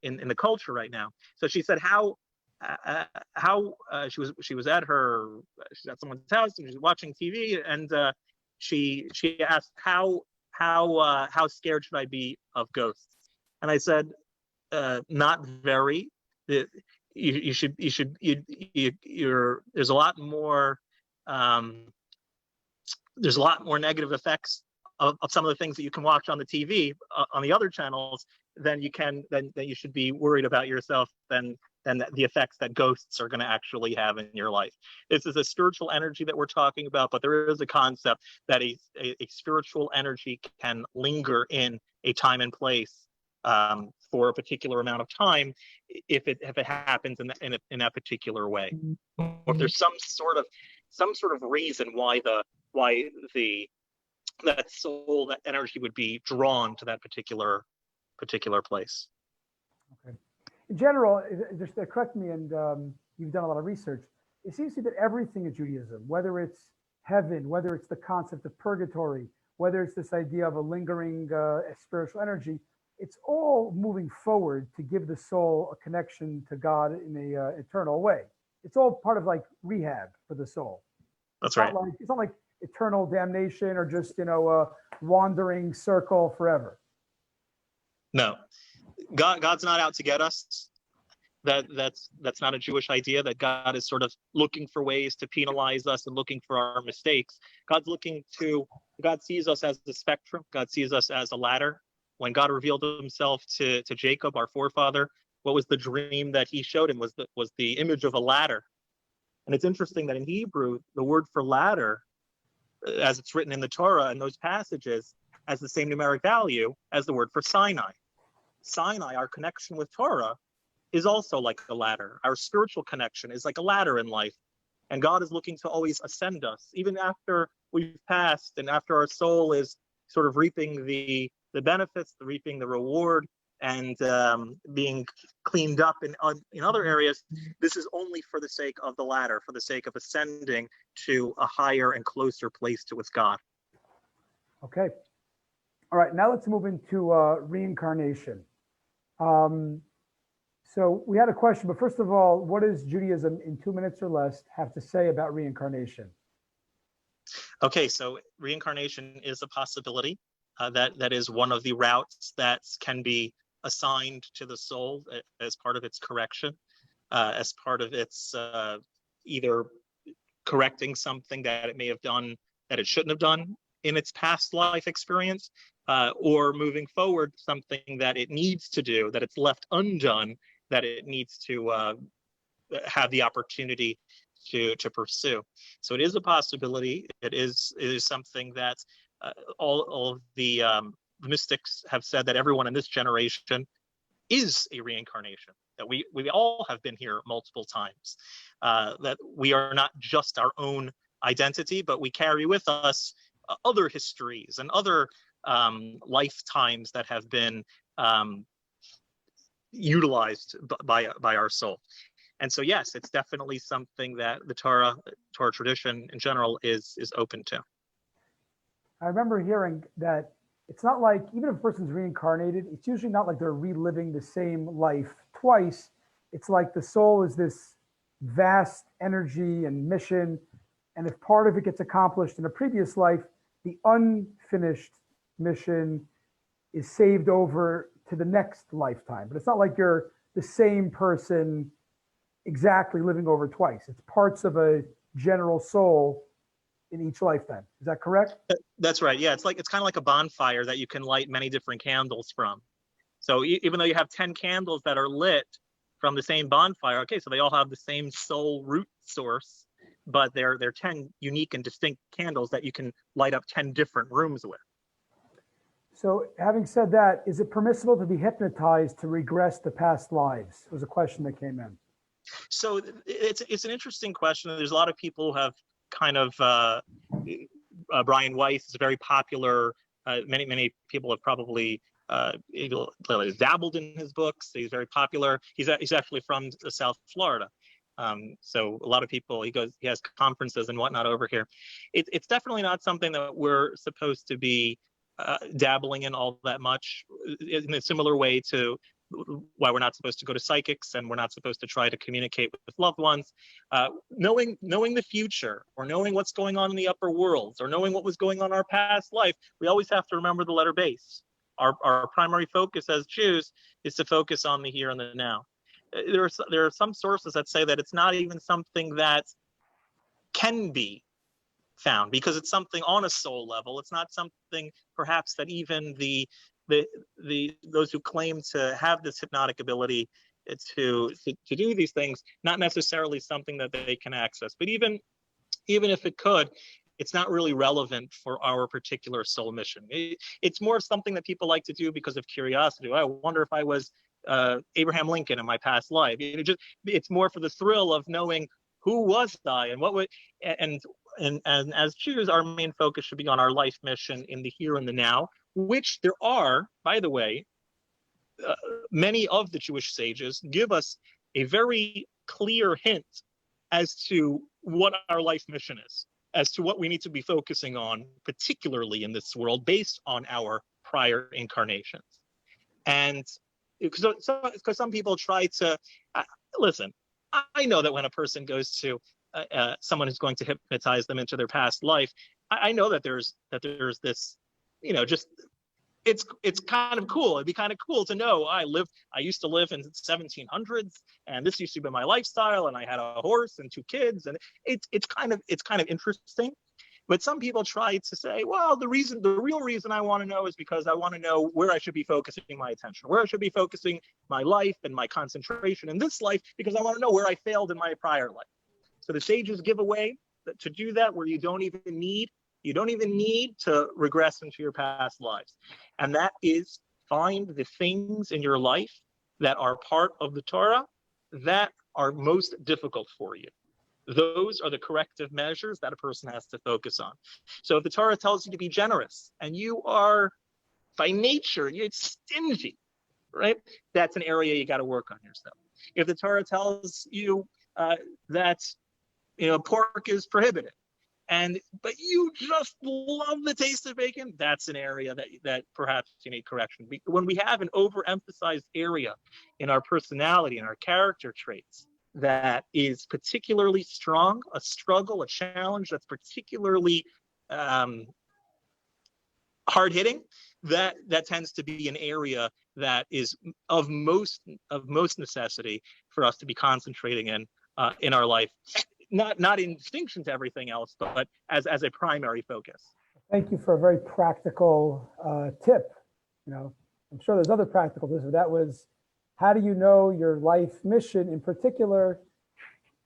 in the culture right now. So she said she was at someone's house and she was watching TV, and she asked how scared should I be of ghosts? And I said, not very. There's a lot more negative effects of some of the things that you can watch on the TV on the other channels than you should be worried about yourself than the effects that ghosts are going to actually have in your life. This is a spiritual energy that we're talking about, but there is a concept that a spiritual energy can linger in a time and place for a particular amount of time if it happens in that particular way, or if there's some sort of reason why that soul, that energy would be drawn to that particular place. Okay. In general, just correct me, and you've done a lot of research. It seems to me that everything in Judaism, whether it's heaven, whether it's the concept of purgatory, whether it's this idea of a lingering spiritual energy, it's all moving forward to give the soul a connection to God in a eternal way. It's all part of like rehab for the soul. That's right. It's not like eternal damnation or just a wandering circle forever. No, God's not out to get us. That's not a Jewish idea, that God is sort of looking for ways to penalize us and looking for our mistakes. God sees us as the spectrum. God sees us as a ladder. When God revealed himself to Jacob, our forefather, what was the dream that he showed him was the image of a ladder. And it's interesting that in Hebrew, the word for ladder, as it's written in the Torah and those passages, has the same numeric value as the word for Sinai. Sinai, our connection with Torah, is also like a ladder. Our spiritual connection is like a ladder in life. And God is looking to always ascend us, even after we've passed and after our soul is sort of reaping the benefits, reaping the reward, and being cleaned up in other areas. This is only for the sake of the ladder, for the sake of ascending to a higher and closer place with God. Okay. All right, now let's move into reincarnation. So we had a question, but first of all, what does Judaism, in 2 minutes or less, have to say about reincarnation? Okay, so reincarnation is a possibility. That is one of the routes that can be assigned to the soul as part of its correction, as part of its either correcting something that it may have done that it shouldn't have done in its past life experience, or moving forward something that it needs to do, that it's left undone, that it needs to have the opportunity to pursue. So it is a possibility. It is something that all of the mystics have said that everyone in this generation is a reincarnation, that we all have been here multiple times, that we are not just our own identity, but we carry with us other histories and other lifetimes that have been utilized by our soul. And so, yes, it's definitely something that the Torah tradition in general is open to. I remember hearing that it's not like, even if a person's reincarnated, it's usually not like they're reliving the same life twice. It's like the soul is this vast energy and mission. And if part of it gets accomplished in a previous life, the unfinished mission is saved over to the next lifetime. But it's not like you're the same person exactly living over twice. It's parts of a general soul in each lifetime. Is that correct? That's right. Yeah, it's kind of like a bonfire that you can light many different candles from. So even though you have 10 candles that are lit from the same bonfire, okay, so they all have the same soul root source, but they're 10 unique and distinct candles that you can light up 10 different rooms with. So having said that, is it permissible to be hypnotized to regress to past lives? It was a question that came in. So it's an interesting question. There's a lot of people who have kind of Brian Weiss is very popular. Many people have probably dabbled in his books. He's very popular. He's actually from South Florida. So a lot of people, he has conferences and whatnot over here. It's definitely not something that we're supposed to be dabbling in all that much, in a similar way to why we're not supposed to go to psychics and we're not supposed to try to communicate with loved ones. Knowing the future, or knowing what's going on in the upper worlds, or knowing what was going on in our past life, we always have to remember the letter base. Our primary focus as Jews is to focus on the here and the now. There are some sources that say that it's not even something that can be found, because it's something on a soul level. It's not something perhaps that even those who claim to have this hypnotic ability to do these things, not necessarily something that they can access. But even if it could, it's not really relevant for our particular soul mission. It's more something that people like to do because of curiosity. I wonder if I was Abraham Lincoln in my past life. It's more for the thrill of knowing who was I and what would, and as Jews, our main focus should be on our life mission in the here and the now, which there are, by the way, many of the Jewish sages give us a very clear hint as to what our life mission is, as to what we need to be focusing on, particularly in this world, based on our prior incarnations. And because some people try to listen, I know that when a person goes to someone who's going to hypnotize them into their past life, I know that there's this, just it's kind of cool. It'd be kind of cool to know I used to live in the 1700s, and this used to be my lifestyle, and I had a horse and 2 kids, and it's kind of interesting. But some people try to say, well, the real reason I want to know is because I want to know where I should be focusing my attention, where I should be focusing my life and my concentration in this life, because I want to know where I failed in my prior life. So the sages give away to do that, where you don't even need to regress into your past lives. And that is, find the things in your life that are part of the Torah that are most difficult for you. Those are the corrective measures that a person has to focus on. So if the Torah tells you to be generous and you are by nature, you're stingy, right? That's an area you got to work on yourself. If the Torah tells you that pork is prohibited, but you just love the taste of bacon, that's an area that perhaps you need correction. When we have an overemphasized area in our personality and our character traits that is particularly strong, a struggle, a challenge that's particularly hard-hitting, that tends to be an area that is of most necessity for us to be concentrating in our life. Not in distinction to everything else, but as a primary focus. Thank you for a very practical tip. I'm sure there's other practical tips, but that was, how do you know your life mission? In particular,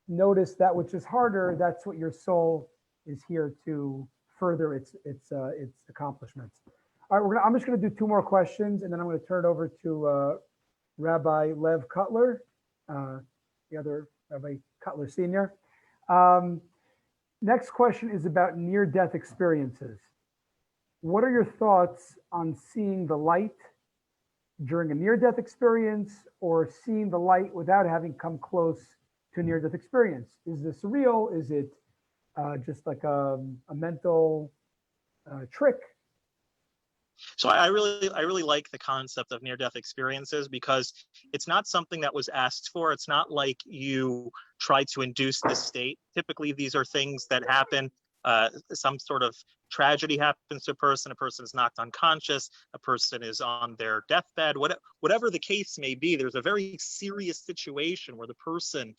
notice that which is harder. That's what your soul is here to further its accomplishments. All right, I'm just going to do 2 more questions, and then I'm going to turn it over to Rabbi Lev Cutler, the other Rabbi Cutler Sr. Next question is about near-death experiences. What are your thoughts on seeing the light during a near-death experience or seeing the light without having come close to a near-death experience? Is this real? Is it just like a mental trick? So I really like the concept of near-death experiences because it's not something that was asked for. It's not like you try to induce this state. Typically, these are things that happen. Some sort of tragedy happens to a person is knocked unconscious, a person is on their deathbed, whatever the case may be, there's a very serious situation where the person,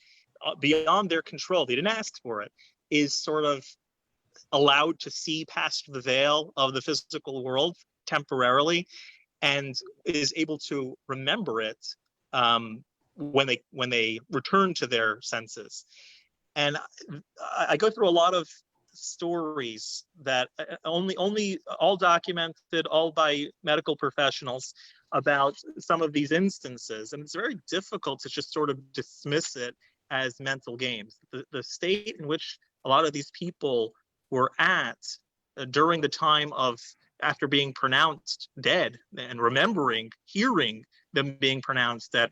beyond their control, they didn't ask for it, is sort of allowed to see past the veil of the physical world temporarily and is able to remember it when they return to their senses. And I go through a lot of stories that only all documented, all by medical professionals, about some of these instances, and it's very difficult to just sort of dismiss it as mental games. The state in which a lot of these people were at during the time of after being pronounced dead and remembering hearing them being pronounced dead.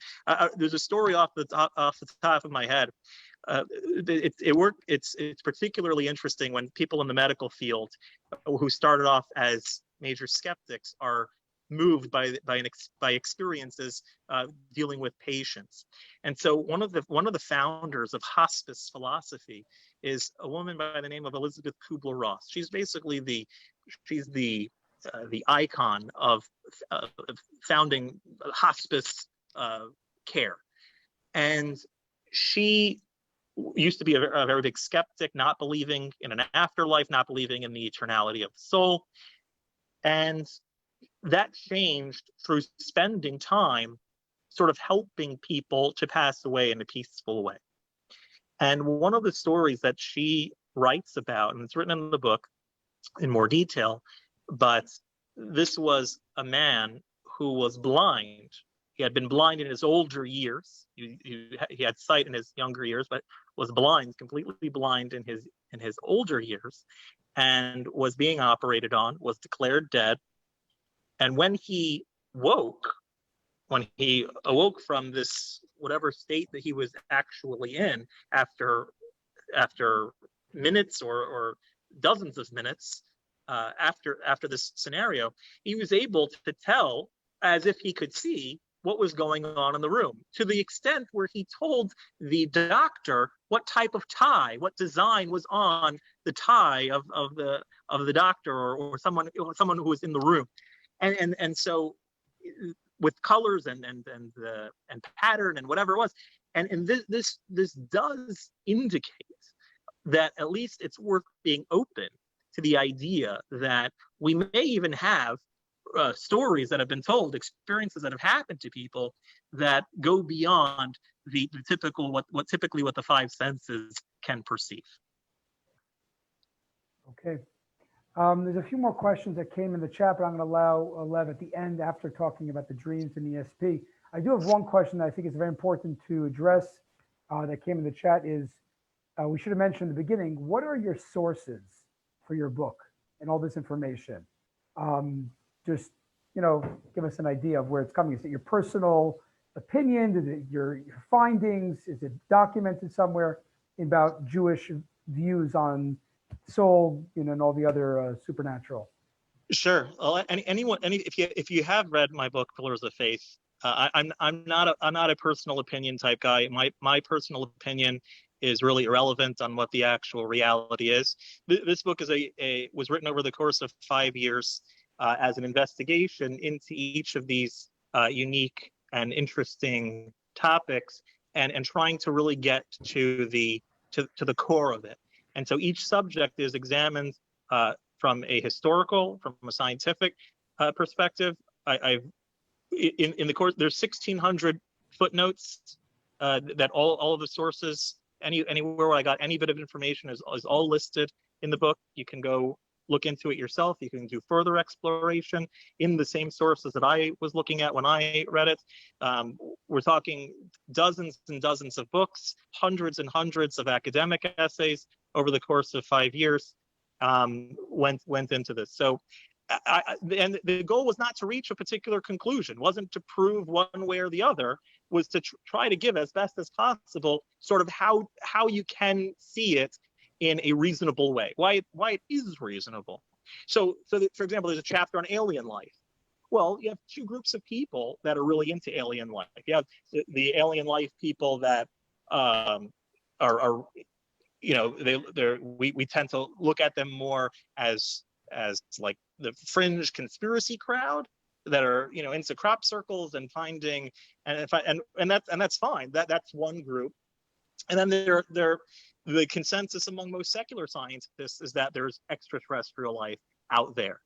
There's a story off the top of my head. It's particularly interesting when people in the medical field who started off as major skeptics are moved by experiences dealing with patients. And so one of the founders of hospice philosophy is a woman by the name of Elizabeth Kubler-Ross. She's basically the icon of founding hospice care. And she used to be a very big skeptic, not believing in an afterlife, not believing in the eternality of the soul. And that changed through spending time sort of helping people to pass away in a peaceful way. And one of the stories that she writes about, and it's written in the book in more detail, but this was a man who was blind. He had been blind in his older years. He had sight in his younger years, but was blind, completely blind in his older years, and was being operated on, was declared dead. And when he awoke from this whatever state that he was actually in after minutes or dozens of minutes after this scenario, he was able to tell, as if he could see, what was going on in the room, to the extent where he told the doctor what type of tie, what design was on the tie of the doctor or someone who was in the room. And so with colors and pattern and whatever it was, and this does indicate that at least it's worth being open to the idea that we may even have stories that have been told, experiences that have happened to people that go beyond the typical what the five senses can perceive. Okay. There's a few more questions that came in the chat, but I'm going to allow Lev at the end after talking about the dreams and ESP. I do have one question that I think is very important to address that came in the chat is, we should have mentioned in the beginning, what are your sources for your book and all this information? Just, give us an idea of where it's coming. Is it your personal opinion? Is it your findings? Is it documented somewhere about Jewish views on soul, and all the other supernatural? Sure. Well, if you have read my book, Pillars of Faith, I'm not a personal opinion type guy. My personal opinion is really irrelevant on what the actual reality is. This book was written over the course of 5 years as an investigation into each of these unique and interesting topics, and trying to really get to the core of it. And so each subject is examined from a historical, from a scientific perspective. In the course, there's 1,600 footnotes that all of the sources, anywhere where I got any bit of information is all listed in the book. You can go look into it yourself. You can do further exploration in the same sources that I was looking at when I read it. We're talking dozens and dozens of books, hundreds and hundreds of academic essays over the course of 5 years went into this. So, and the goal was not to reach a particular conclusion, wasn't to prove one way or the other, was to try to give as best as possible sort of how you can see it in a reasonable way, why it is reasonable. So for example, there's a chapter on alien life. Well, you have two groups of people that are really into alien life. You have the alien life people that are you know, we tend to look at them more as like the fringe conspiracy crowd that are, you know, into crop circles and finding, and that's fine. That's one group. And then the consensus among most secular scientists is that there's extraterrestrial life out there.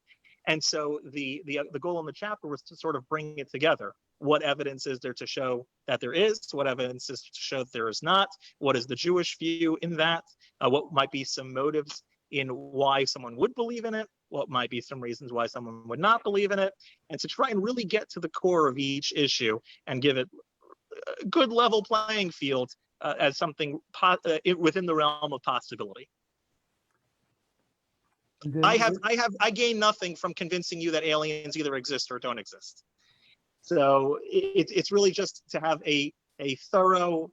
And so the goal in the chapter was to sort of bring it together. What evidence is there to show that there is? What evidence is to show that there is not? What is the Jewish view in that? What might be some motives in why someone would believe in it? What might be some reasons why someone would not believe in it? And to try and really get to the core of each issue and give it a good level playing field as something within the realm of possibility. I gain nothing from convincing you that aliens either exist or don't exist. So it's really just to have a thorough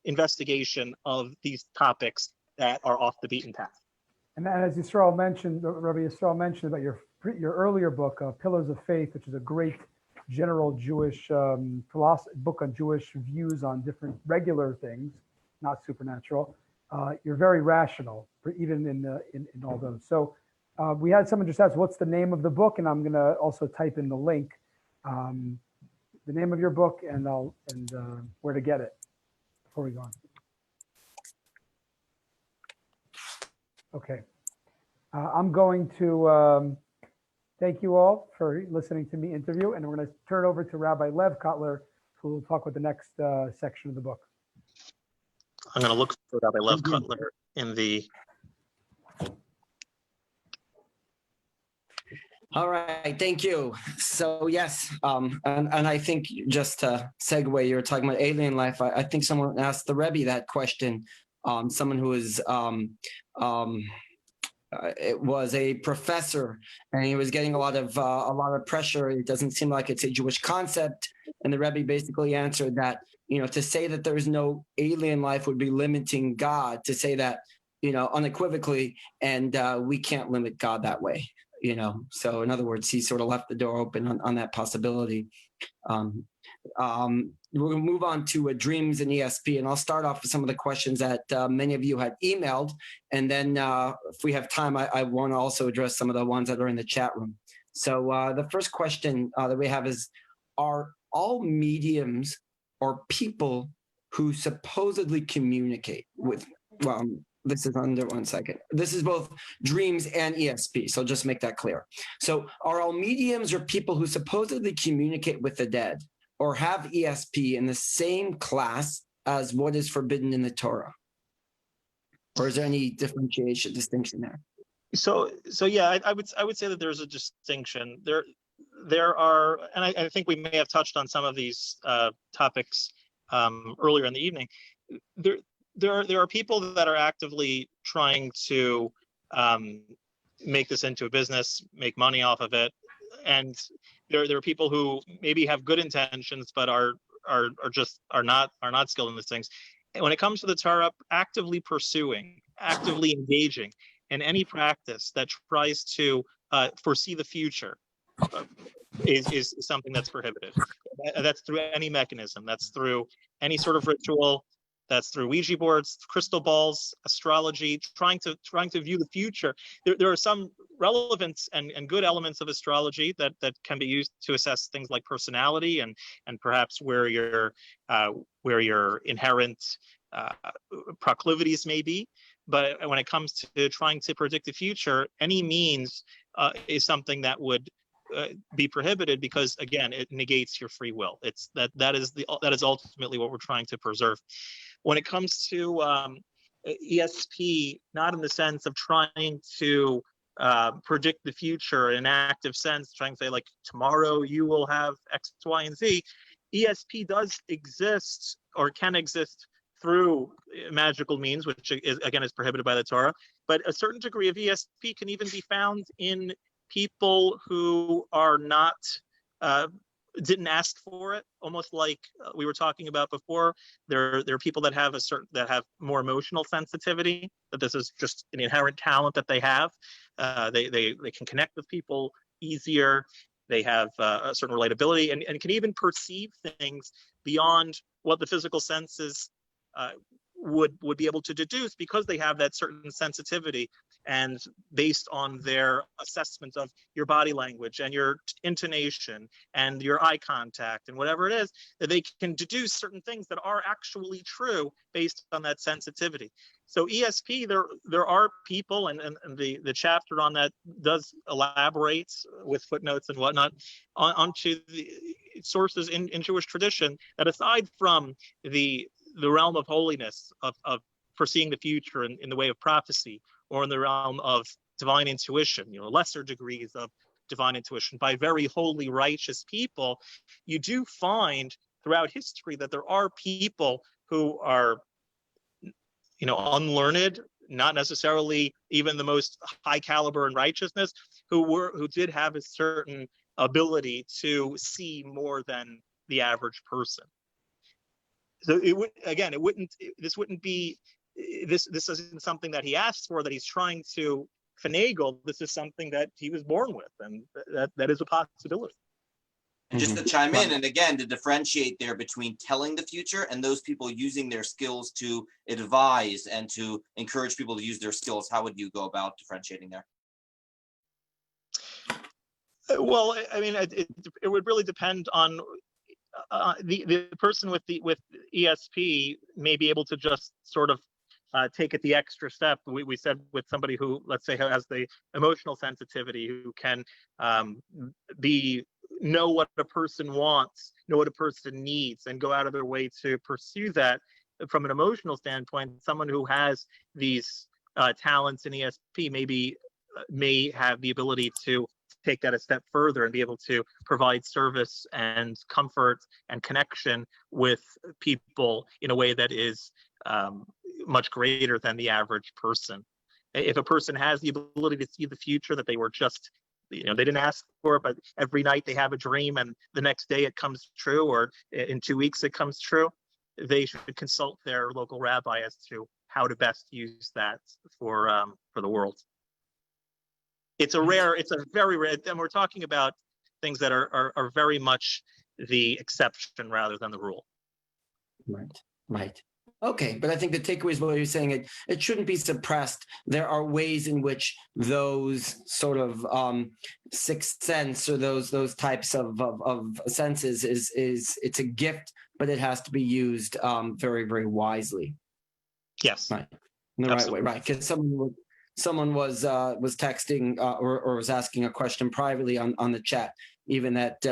investigation of these topics that are off the beaten path. And as Yisrael mentioned, Rabbi Yisrael mentioned about your earlier book, Pillars of Faith, which is a great general Jewish philosophy book on Jewish views on different regular things, not supernatural. You're very rational, even in all those. So we had someone just ask, what's the name of the book? And I'm going to also type in the link, the name of your book, and where to get it before we go on. Okay. I'm going to thank you all for listening to me interview, and we're going to turn it over to Rabbi Lev Kotler, who will talk with the next section of the book. I'm going to look for Rabbi Lev Kotler in the... All right, thank you. So yes, and I think just to segue, you're talking about alien life. I think someone asked the Rebbe that question. Someone who is it was a professor, and he was getting a lot of pressure. It doesn't seem like it's a Jewish concept, and the Rebbe basically answered that, you know, to say that there is no alien life would be limiting God. To say that, you know, unequivocally, and we can't limit God that way. You know, so in other words, he sort of left the door open on that possibility. We're going to move on to dreams and ESP, and I'll start off with some of the questions that many of you had emailed, and then if we have time, I want to also address some of the ones that are in the chat room. So the first question that we have is, are all mediums or people who supposedly communicate with, this is under 1 second. This is both dreams and ESP, so just make that clear. So are all mediums or people who supposedly communicate with the dead or have ESP in the same class as what is forbidden in the Torah? Or is there any distinction there? So yeah, I would say that there's a distinction. There are, and I think we may have touched on some of these topics earlier in the evening. There are people that are actively trying to make this into a business, make money off of it, and there are people who maybe have good intentions but are not skilled in these things. And when it comes to the Torah, actively pursuing, actively engaging in any practice that tries to foresee the future is something that's prohibited. That's through any mechanism. That's through any sort of ritual. That's through Ouija boards, crystal balls, astrology, trying to view the future. There are some relevant and good elements of astrology that can be used to assess things like personality and perhaps where your inherent proclivities may be. But when it comes to trying to predict the future, any means is something that would be prohibited, because again, it negates your free will. It's that is ultimately what we're trying to preserve. When it comes to ESP, not in the sense of trying to predict the future in an active sense, trying to say like tomorrow you will have X, Y, and Z. ESP does exist or can exist through magical means, which is, again, is prohibited by the Torah. But a certain degree of ESP can even be found in people who are not, didn't ask for it. Almost like we were talking about before, there are people that have more emotional sensitivity. That this is just an inherent talent that they have. They can connect with people easier. They have a certain relatability and can even perceive things beyond what the physical senses would be able to deduce, because they have that certain sensitivity, and based on their assessment of your body language and your intonation and your eye contact and whatever it is, that they can deduce certain things that are actually true based on that sensitivity. So ESP, there are people, and the chapter on that does elaborate with footnotes and whatnot onto the sources in Jewish tradition, that aside from the realm of holiness, of foreseeing the future in the way of prophecy, or in the realm of divine intuition, lesser degrees of divine intuition by very holy, righteous people, you do find throughout history that there are people who are, unlearned, not necessarily even the most high caliber in righteousness, who did have a certain ability to see more than the average person. So this isn't something that he asked for, that he's trying to finagle. This is something that he was born with, and that is a possibility. And just to chime in, and again, to differentiate there between telling the future and those people using their skills to advise and to encourage people to use their skills, how would you go about differentiating there? Well, I mean, it would really depend on the person with ESP may be able to just sort of take it the extra step. We said with somebody who, let's say, has the emotional sensitivity, who can know what a person wants, know what a person needs, and go out of their way to pursue that from an emotional standpoint. Someone who has these talents in ESP may have the ability to take that a step further and be able to provide service and comfort and connection with people in a way that is much greater than the average person. If a person has the ability to see the future, that they were just, they didn't ask for it, but every night they have a dream and the next day it comes true, or in 2 weeks it comes true, they should consult their local rabbi as to how to best use that for the world. It's a very rare, and we're talking about things that are very much the exception rather than the rule. Right. Okay, but I think the takeaway is what you're saying. It shouldn't be suppressed. There are ways in which those sort of sixth sense, or those types of senses it's a gift, but it has to be used very, very wisely. Yes. Right. In the right way. Right. Because someone was texting or was asking a question privately on the chat, even that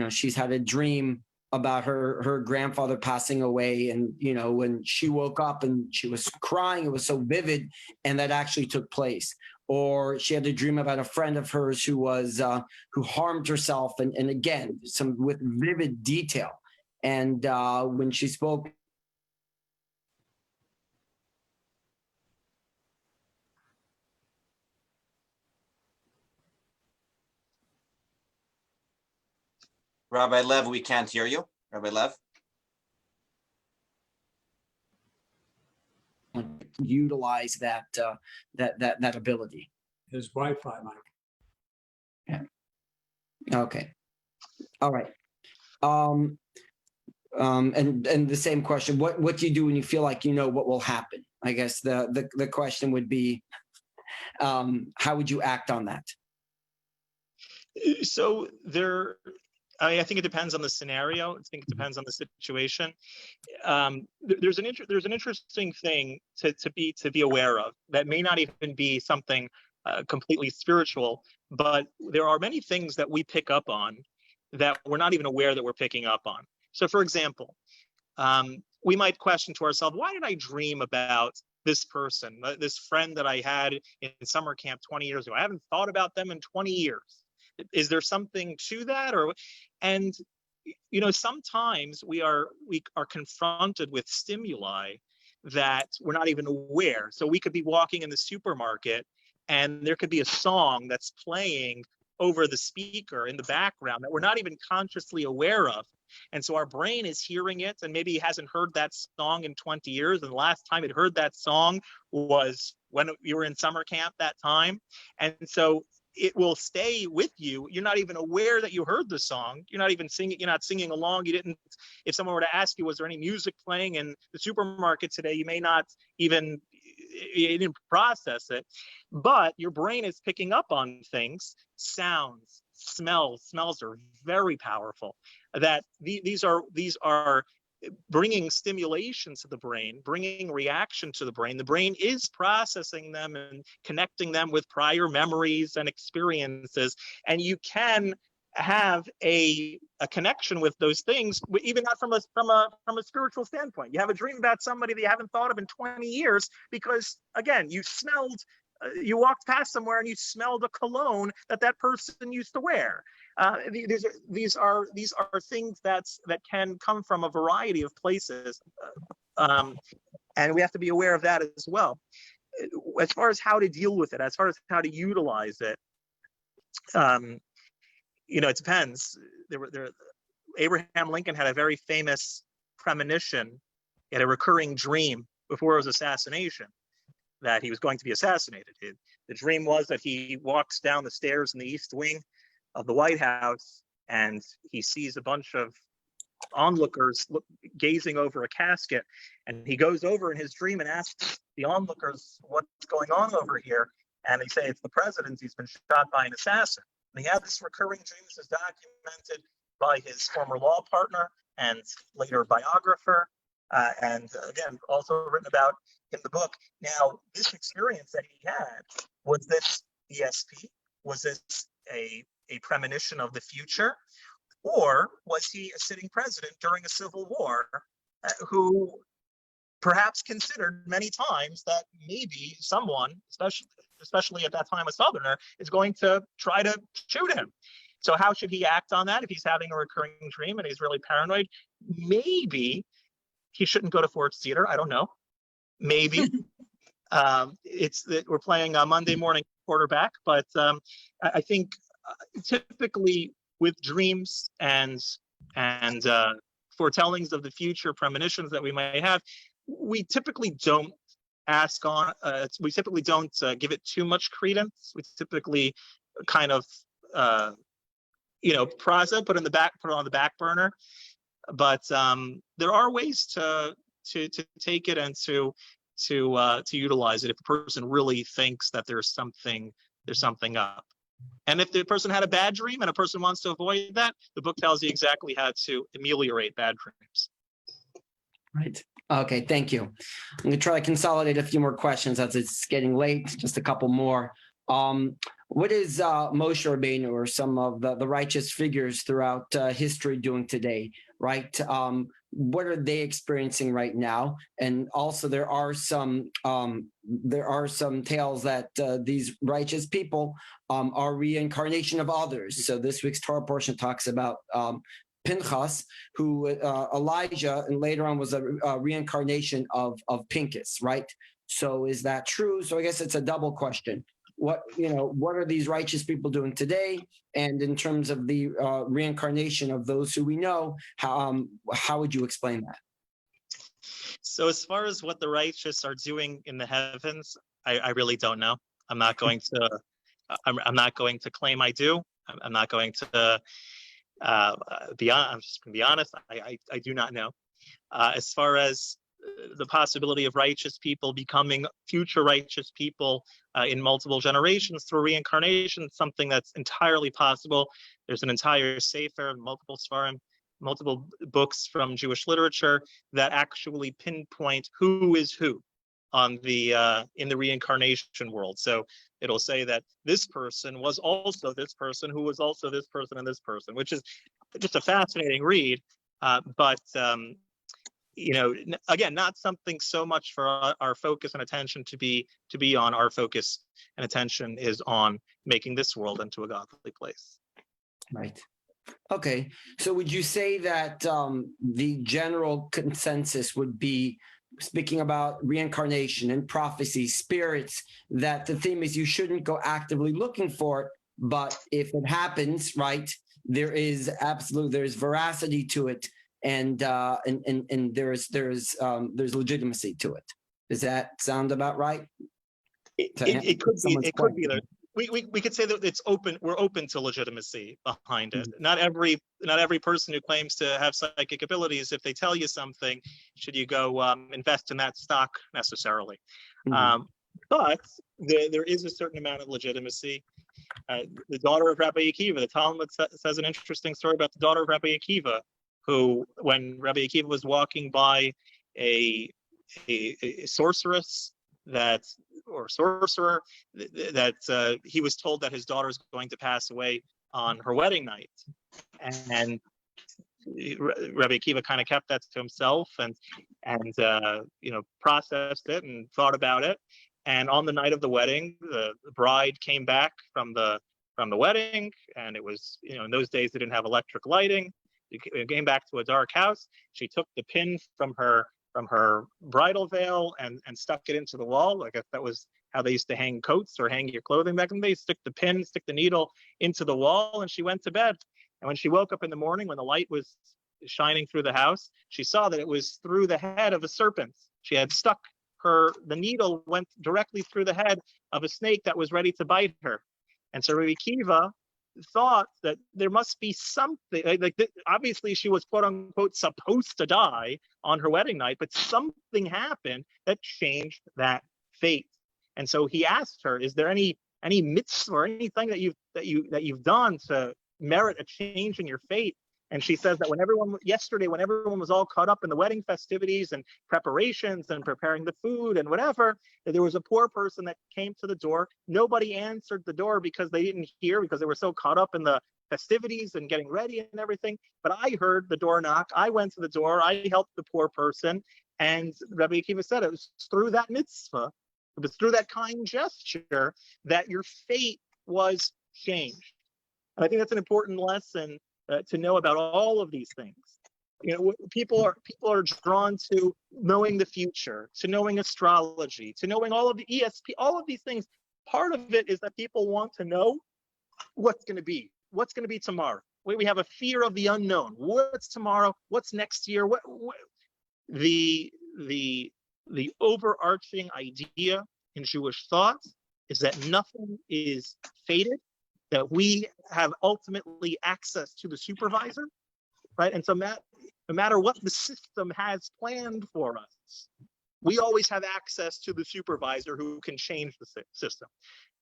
she's had a dream about her grandfather passing away, and when she woke up and she was crying, it was so vivid, and that actually took place. Or she had a dream about a friend of hers who harmed herself, and again, with vivid detail. And when she spoke, Rabbi Lev, we can't hear you. Rabbi Lev? utilize that ability. His Wi-Fi, Mike. Yeah. Okay. All right. And the same question, what do you do when you feel like you know what will happen? I guess the question would be, how would you act on that? So I think it depends on the scenario. I think it depends on the situation. There's an interesting thing to be aware of that may not even be something completely spiritual, but there are many things that we pick up on that we're not even aware that we're picking up on. So, for example, we might question to ourselves, why did I dream about this person, this friend that I had in summer camp 20 years ago. I haven't thought about them in 20 years. Is there something to that? And sometimes we are confronted with stimuli that we're not even aware. So we could be walking in the supermarket and there could be a song that's playing over the speaker in the background that we're not even consciously aware of. And so our brain is hearing it, and maybe it hasn't heard that song in 20 years. And the last time it heard that song was when you were in summer camp that time. And so it will stay with you. You're not even aware that you heard the song. You're not even singing. You're not singing along. You didn't. If someone were to ask you, was there any music playing in the supermarket today? You may not even. You didn't process it, but your brain is picking up on things, sounds, smells. Smells are very powerful. That these are bringing stimulation to the brain, bringing reaction to the brain. The brain is processing them and connecting them with prior memories and experiences. And you can have a connection with those things, even not from a spiritual standpoint. You have a dream about somebody that you haven't thought of in 20 years because, again, you walked past somewhere and you smelled a cologne that person used to wear. These are things that can come from a variety of places, and we have to be aware of that as well. As far as how to deal with it, as far as how to utilize it, it depends. Abraham Lincoln had a very famous premonition. He had a recurring dream before his assassination that he was going to be assassinated. The dream was that he walks down the stairs in the East Wing of the White House and he sees a bunch of onlookers gazing over a casket, and he goes over in his dream and asks the onlookers, what's going on over here? And they say it's the president. He's been shot by an assassin. And he had this recurring dream. This is documented by his former law partner and later biographer, and again, also written about in the book. Now, this experience that he had, was this ESP? Was this a premonition of the future? Or was he a sitting president during a civil war who perhaps considered many times that maybe someone, especially at that time a Southerner, is going to try to shoot him? So how should he act on that if he's having a recurring dream and he's really paranoid? Maybe he shouldn't go to Ford's Theater. I don't know. Maybe. It's that we're playing a Monday morning quarterback, but I think typically with dreams and foretellings of the future, premonitions that we might have, we typically don't ask on. We typically don't give it too much credence. We typically kind of process, put it on the back burner. But there are ways to take it and to utilize it if the person really thinks that there's something up. And if the person had a bad dream and a person wants to avoid that, the book tells you exactly how to ameliorate bad dreams. Right. Okay, thank you. I'm going to try to consolidate a few more questions as it's getting late, just a couple more. What is Moshe Rabbeinu or some of the righteous figures throughout history doing today, right? What are they experiencing right now? And also there are some tales that these righteous people are reincarnation of others. So this week's Torah portion talks about Pinchas, who Elijah, and later on was a reincarnation of Pinchas, right? So is that true? So I guess it's a double question. What are these righteous people doing today? And in terms of the reincarnation of those who we know, how would you explain that? So as far as what the righteous are doing in the heavens, I really don't know. I'm not going to claim I do. I'm not going to I'm just going to be honest. I do not know. As far as the possibility of righteous people becoming future righteous people in multiple generations through reincarnation, something that's entirely possible. There's an entire sefer, multiple svarim, multiple books from Jewish literature that actually pinpoint who is who on the in the reincarnation world. So it'll say that this person was also this person who was also this person and this person, which is just a fascinating read. But again, not something so much for our focus and attention to be on. Our focus and attention is on making this world into a godly place. Right. Okay. So would you say that the general consensus would be, speaking about reincarnation and prophecy, spirits, that the theme is you shouldn't go actively looking for it, but if it happens, right, there's veracity to it, and there's legitimacy to it. Does that sound about right? It could be that we could say that it's open. We're open to legitimacy behind it. Not every person who claims to have psychic abilities, if they tell you something, should you go invest in that stock necessarily? But there is a certain amount of legitimacy. The daughter of Rabbi Akiva, the Talmud says an interesting story about the daughter of Rabbi Akiva, who, when Rabbi Akiva was walking by a sorceress sorcerer, that he was told that his daughter is going to pass away on her wedding night, and Rabbi Akiva kind of kept that to himself and processed it and thought about it. And on the night of the wedding, the bride came back from the wedding, and it was, in those days they didn't have electric lighting. It came back to a dark house. She took the pin from her bridal veil and stuck it into the wall. Like that was how they used to hang coats or hang your clothing back in the day. Stick the needle into the wall, and she went to bed. And when she woke up in the morning, when the light was shining through the house, she saw that it was through the head of a serpent. She had stuck the needle went directly through the head of a snake that was ready to bite her. And so Rabbi Akiva thought that there must be something, obviously she was quote unquote supposed to die on her wedding night, but something happened that changed that fate. And so he asked her, is there any mitzvah or anything that you've done to merit a change in your fate? And she says that when everyone was all caught up in the wedding festivities and preparations and preparing the food and whatever, that there was a poor person that came to the door. Nobody answered the door because they didn't hear, because they were so caught up in the festivities and getting ready and everything. But I heard the door knock. I went to the door. I helped the poor person. And Rabbi Akiva said it was through that mitzvah, it was through that kind gesture that your fate was changed. And I think that's an important lesson to know about all of these things. People are drawn to knowing the future, to knowing astrology, to knowing all of the ESP, all of these things. Part of it is that people want to know what's going to be tomorrow. We have a fear of the unknown. What's tomorrow? What's next year? The overarching idea in Jewish thought is that nothing is fated, that we have ultimately access to the supervisor, right? And so no matter what the system has planned for us, we always have access to the supervisor who can change the system.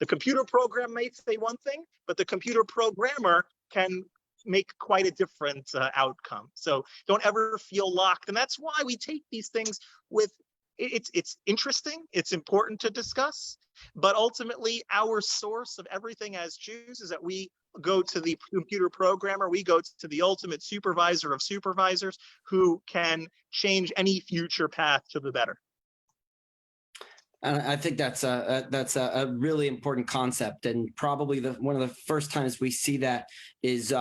The computer program may say one thing, but the computer programmer can make quite a different outcome. So don't ever feel locked. And that's why we take these things with, it's interesting, it's important to discuss, but ultimately our source of everything as Jews is that we go to the computer programmer, we go to the ultimate supervisor of supervisors who can change any future path to the better. And I think that's a really important concept, and probably one of the first times we see that is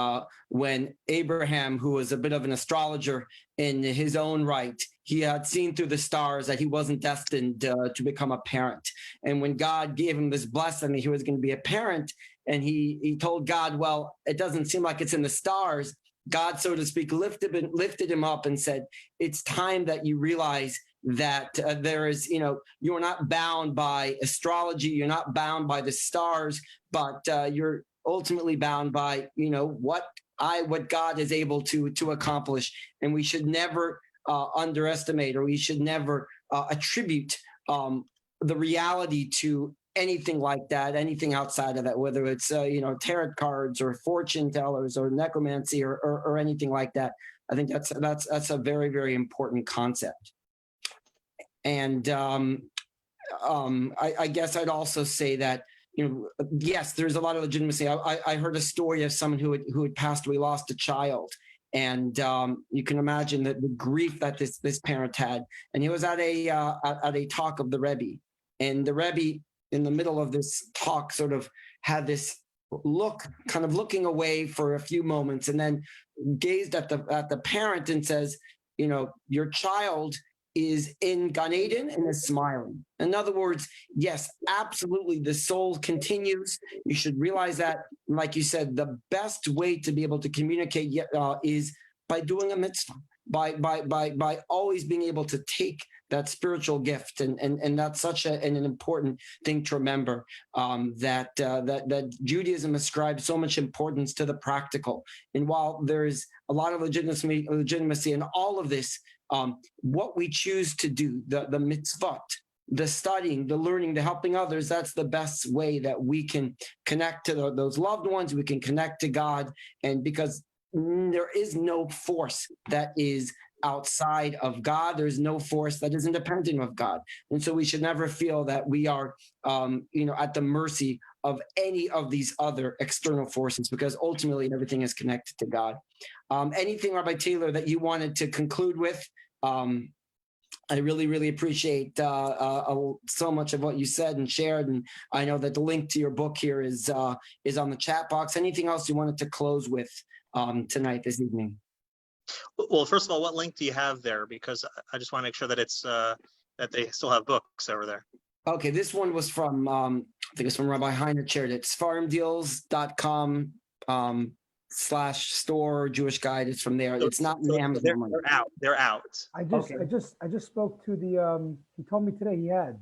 when Abraham, who was a bit of an astrologer in his own right, he had seen through the stars that he wasn't destined to become a parent. And when God gave him this blessing that he was going to be a parent, and he told God, well, it doesn't seem like it's in the stars. God, so to speak, lifted him up and said, it's time that you realize that there is, you're not bound by astrology, you're not bound by the stars, but you're ultimately bound by, what God is able to accomplish. And we should never underestimate, or we should never attribute the reality to anything like that, anything outside of that, whether it's, tarot cards or fortune tellers or necromancy or anything like that. I think that's a very, very important concept. And I guess I'd also say that, yes, there's a lot of legitimacy. I heard a story of someone who had passed away, lost a child, And you can imagine the grief that this parent had. And he was at a talk of the Rebbe, and the Rebbe in the middle of this talk sort of had this look, kind of looking away for a few moments, and then gazed at the parent and says, you know, your child is in Gan Eden and is smiling. In other words, yes, absolutely, the soul continues. You should realize that, like you said, the best way to be able to communicate is by doing a mitzvah, by always being able to take that spiritual gift, and that's such an important thing to remember, that Judaism ascribes so much importance to the practical. And while there's a lot of legitimacy in all of this, what we choose to do, the mitzvot, the studying, the learning, the helping others, that's the best way that we can connect to those loved ones, we can connect to God. And because there is no force that is outside of God, there's no force that is independent of God. And so we should never feel that we are at the mercy of any of these other external forces, because ultimately everything is connected to God. Anything, Rabbi Taylor, that you wanted to conclude with? I really, really appreciate so much of what you said and shared, and I know that the link to your book here is on the chat box. Anything else you wanted to close with tonight, this evening? Well, first of all, what link do you have there? Because I just want to make sure that it's that they still have books over there. Okay, this one was from I think it's from Rabbi Heine shared it. Farmdeals.com /store Jewish Guide. It's from there. It's not in Amazon. They're out. I just spoke to the. He told me today he had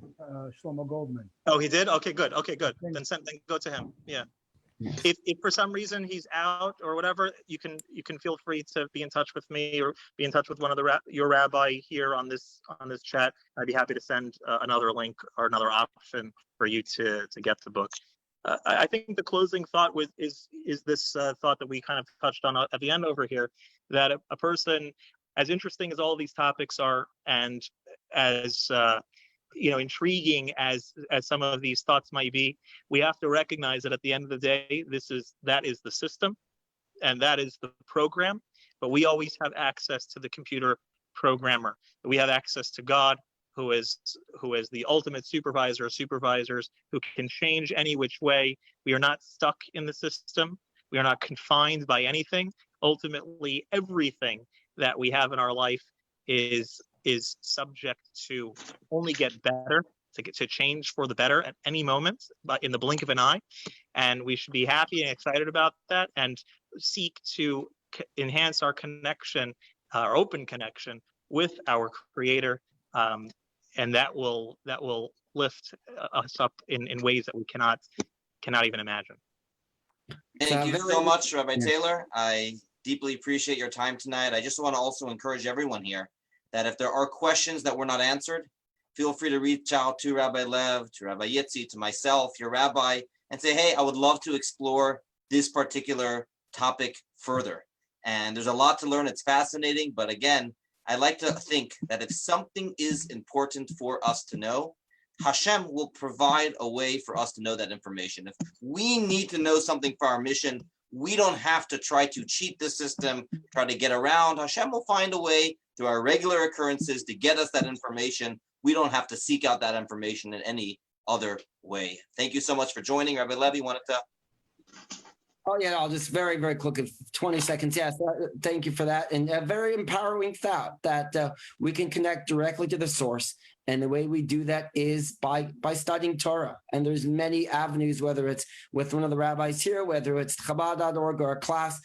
Shlomo Goldman. Oh, he did. Okay, good. Then go to him. Yeah. If for some reason he's out or whatever, you can feel free to be in touch with me or be in touch with one of your rabbi here on this chat. I'd be happy to send another link or another option for you to get the book. I think the closing thought is this thought that we kind of touched on at the end over here, that a person, as interesting as all these topics are, and as intriguing as some of these thoughts might be, we have to recognize that at the end of the day, that is the system, and that is the program. But we always have access to the computer programmer. We have access to God, who is the ultimate supervisor of supervisors, who can change any which way. We are not stuck in the system. We are not confined by anything. Ultimately, everything that we have in our life is subject to only get better, to change for the better at any moment, but in the blink of an eye. And we should be happy and excited about that, and seek to enhance our connection, our open connection with our Creator, and that will lift us up in ways that we cannot even imagine. Thank you so much, Rabbi Taylor. I deeply appreciate your time tonight. I just want to also encourage everyone here that if there are questions that were not answered, feel free to reach out to Rabbi Lev, to Rabbi Yitzi, to myself, your rabbi, and say, hey, I would love to explore this particular topic further. And there's a lot to learn. It's fascinating. But again, I like to think that if something is important for us to know, Hashem will provide a way for us to know that information. If we need to know something for our mission, we don't have to try to cheat the system, try to get around. Hashem will find a way through our regular occurrences to get us that information. We don't have to seek out that information in any other way. Thank you so much for joining. Rabbi Levi wanted to. Oh, yeah, I'll just very, very quick, 20 seconds. Yes, thank you for that. And a very empowering thought that we can connect directly to the source. And the way we do that is by studying Torah. And there's many avenues, whether it's with one of the rabbis here, whether it's Chabad.org or a class,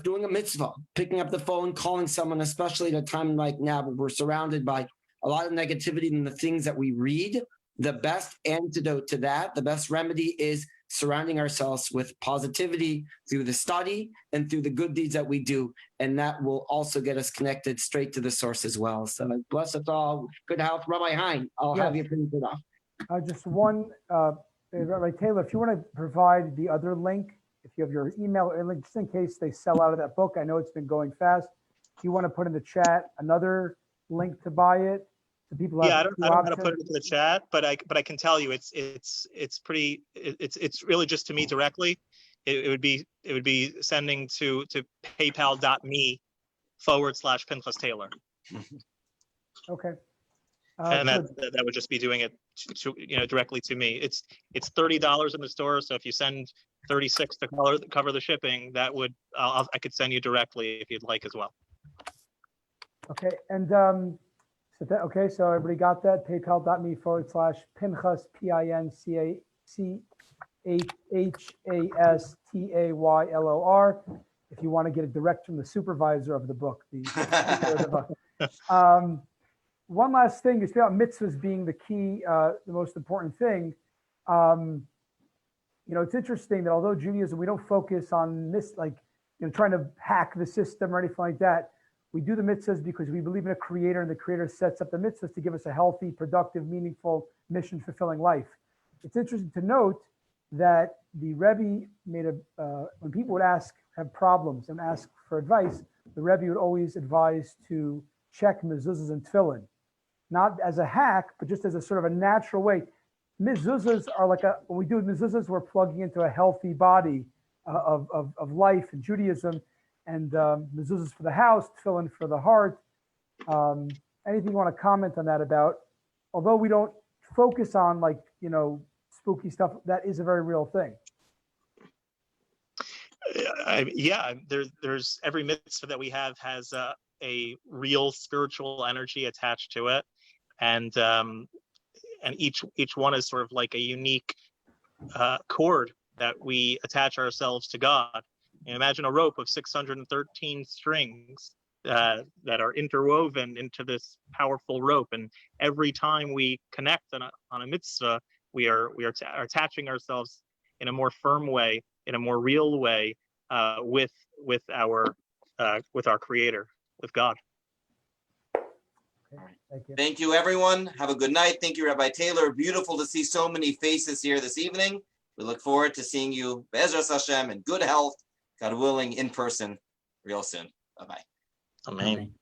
doing a mitzvah, picking up the phone, calling someone, especially at a time like now where we're surrounded by a lot of negativity in the things that we read. The best antidote to that, the best remedy is surrounding ourselves with positivity through the study and through the good deeds that we do. And that will also get us connected straight to the source as well. So bless us all. Good health. Rabbi Hein, I'll have you finish it off. Just one, Rabbi Taylor, if you want to provide the other link, if you have your email or link, just in case they sell out of that book. I know it's been going fast. If you want to put in the chat another link to buy it, so people have I don't know how to put it into the chat, but I can tell you it's really just to me directly. It would be sending to paypal.me /Pinchas Taylor. Okay. And good. that would just be doing it directly to me. It's $30 in the store. So if you send 36 to cover the shipping, that would I could send you directly if you'd like as well. Okay. And okay, so everybody got that? PayPal.me/Pinchas, PINCHASTAYLOR. If you want to get it direct from the supervisor of the book, one last thing is about mitzvahs being the key, the most important thing. It's interesting that although Judaism, we don't focus on this, trying to hack the system or anything like that. We do the mitzvahs because we believe in a creator, and the creator sets up the mitzvahs to give us a healthy, productive, meaningful, mission-fulfilling life. It's interesting to note that the Rebbe made when people would have problems and ask for advice, the Rebbe would always advise to check mezuzahs and tefillin, not as a hack, but just as a sort of a natural way. Mezuzahs are when we do mezuzahs, we're plugging into a healthy body of life in Judaism, and mezuzahs for the house, tefillin for the heart. Anything you want to comment on that about? Although we don't focus on spooky stuff, that is a very real thing. There's every mitzvah that we have has a real spiritual energy attached to it, and each one is sort of like a unique cord that we attach ourselves to God. Imagine a rope of 613 strings that are interwoven into this powerful rope, and every time we connect on a mitzvah, we are attaching ourselves in a more firm way, in a more real way, with our Creator, with God. Thank you. Thank you, everyone. Have a good night. Thank you, Rabbi Taylor. Beautiful to see so many faces here this evening. We look forward to seeing you, Be'ezras Hashem, in good health, God willing, in person real soon. Bye-bye. Amen.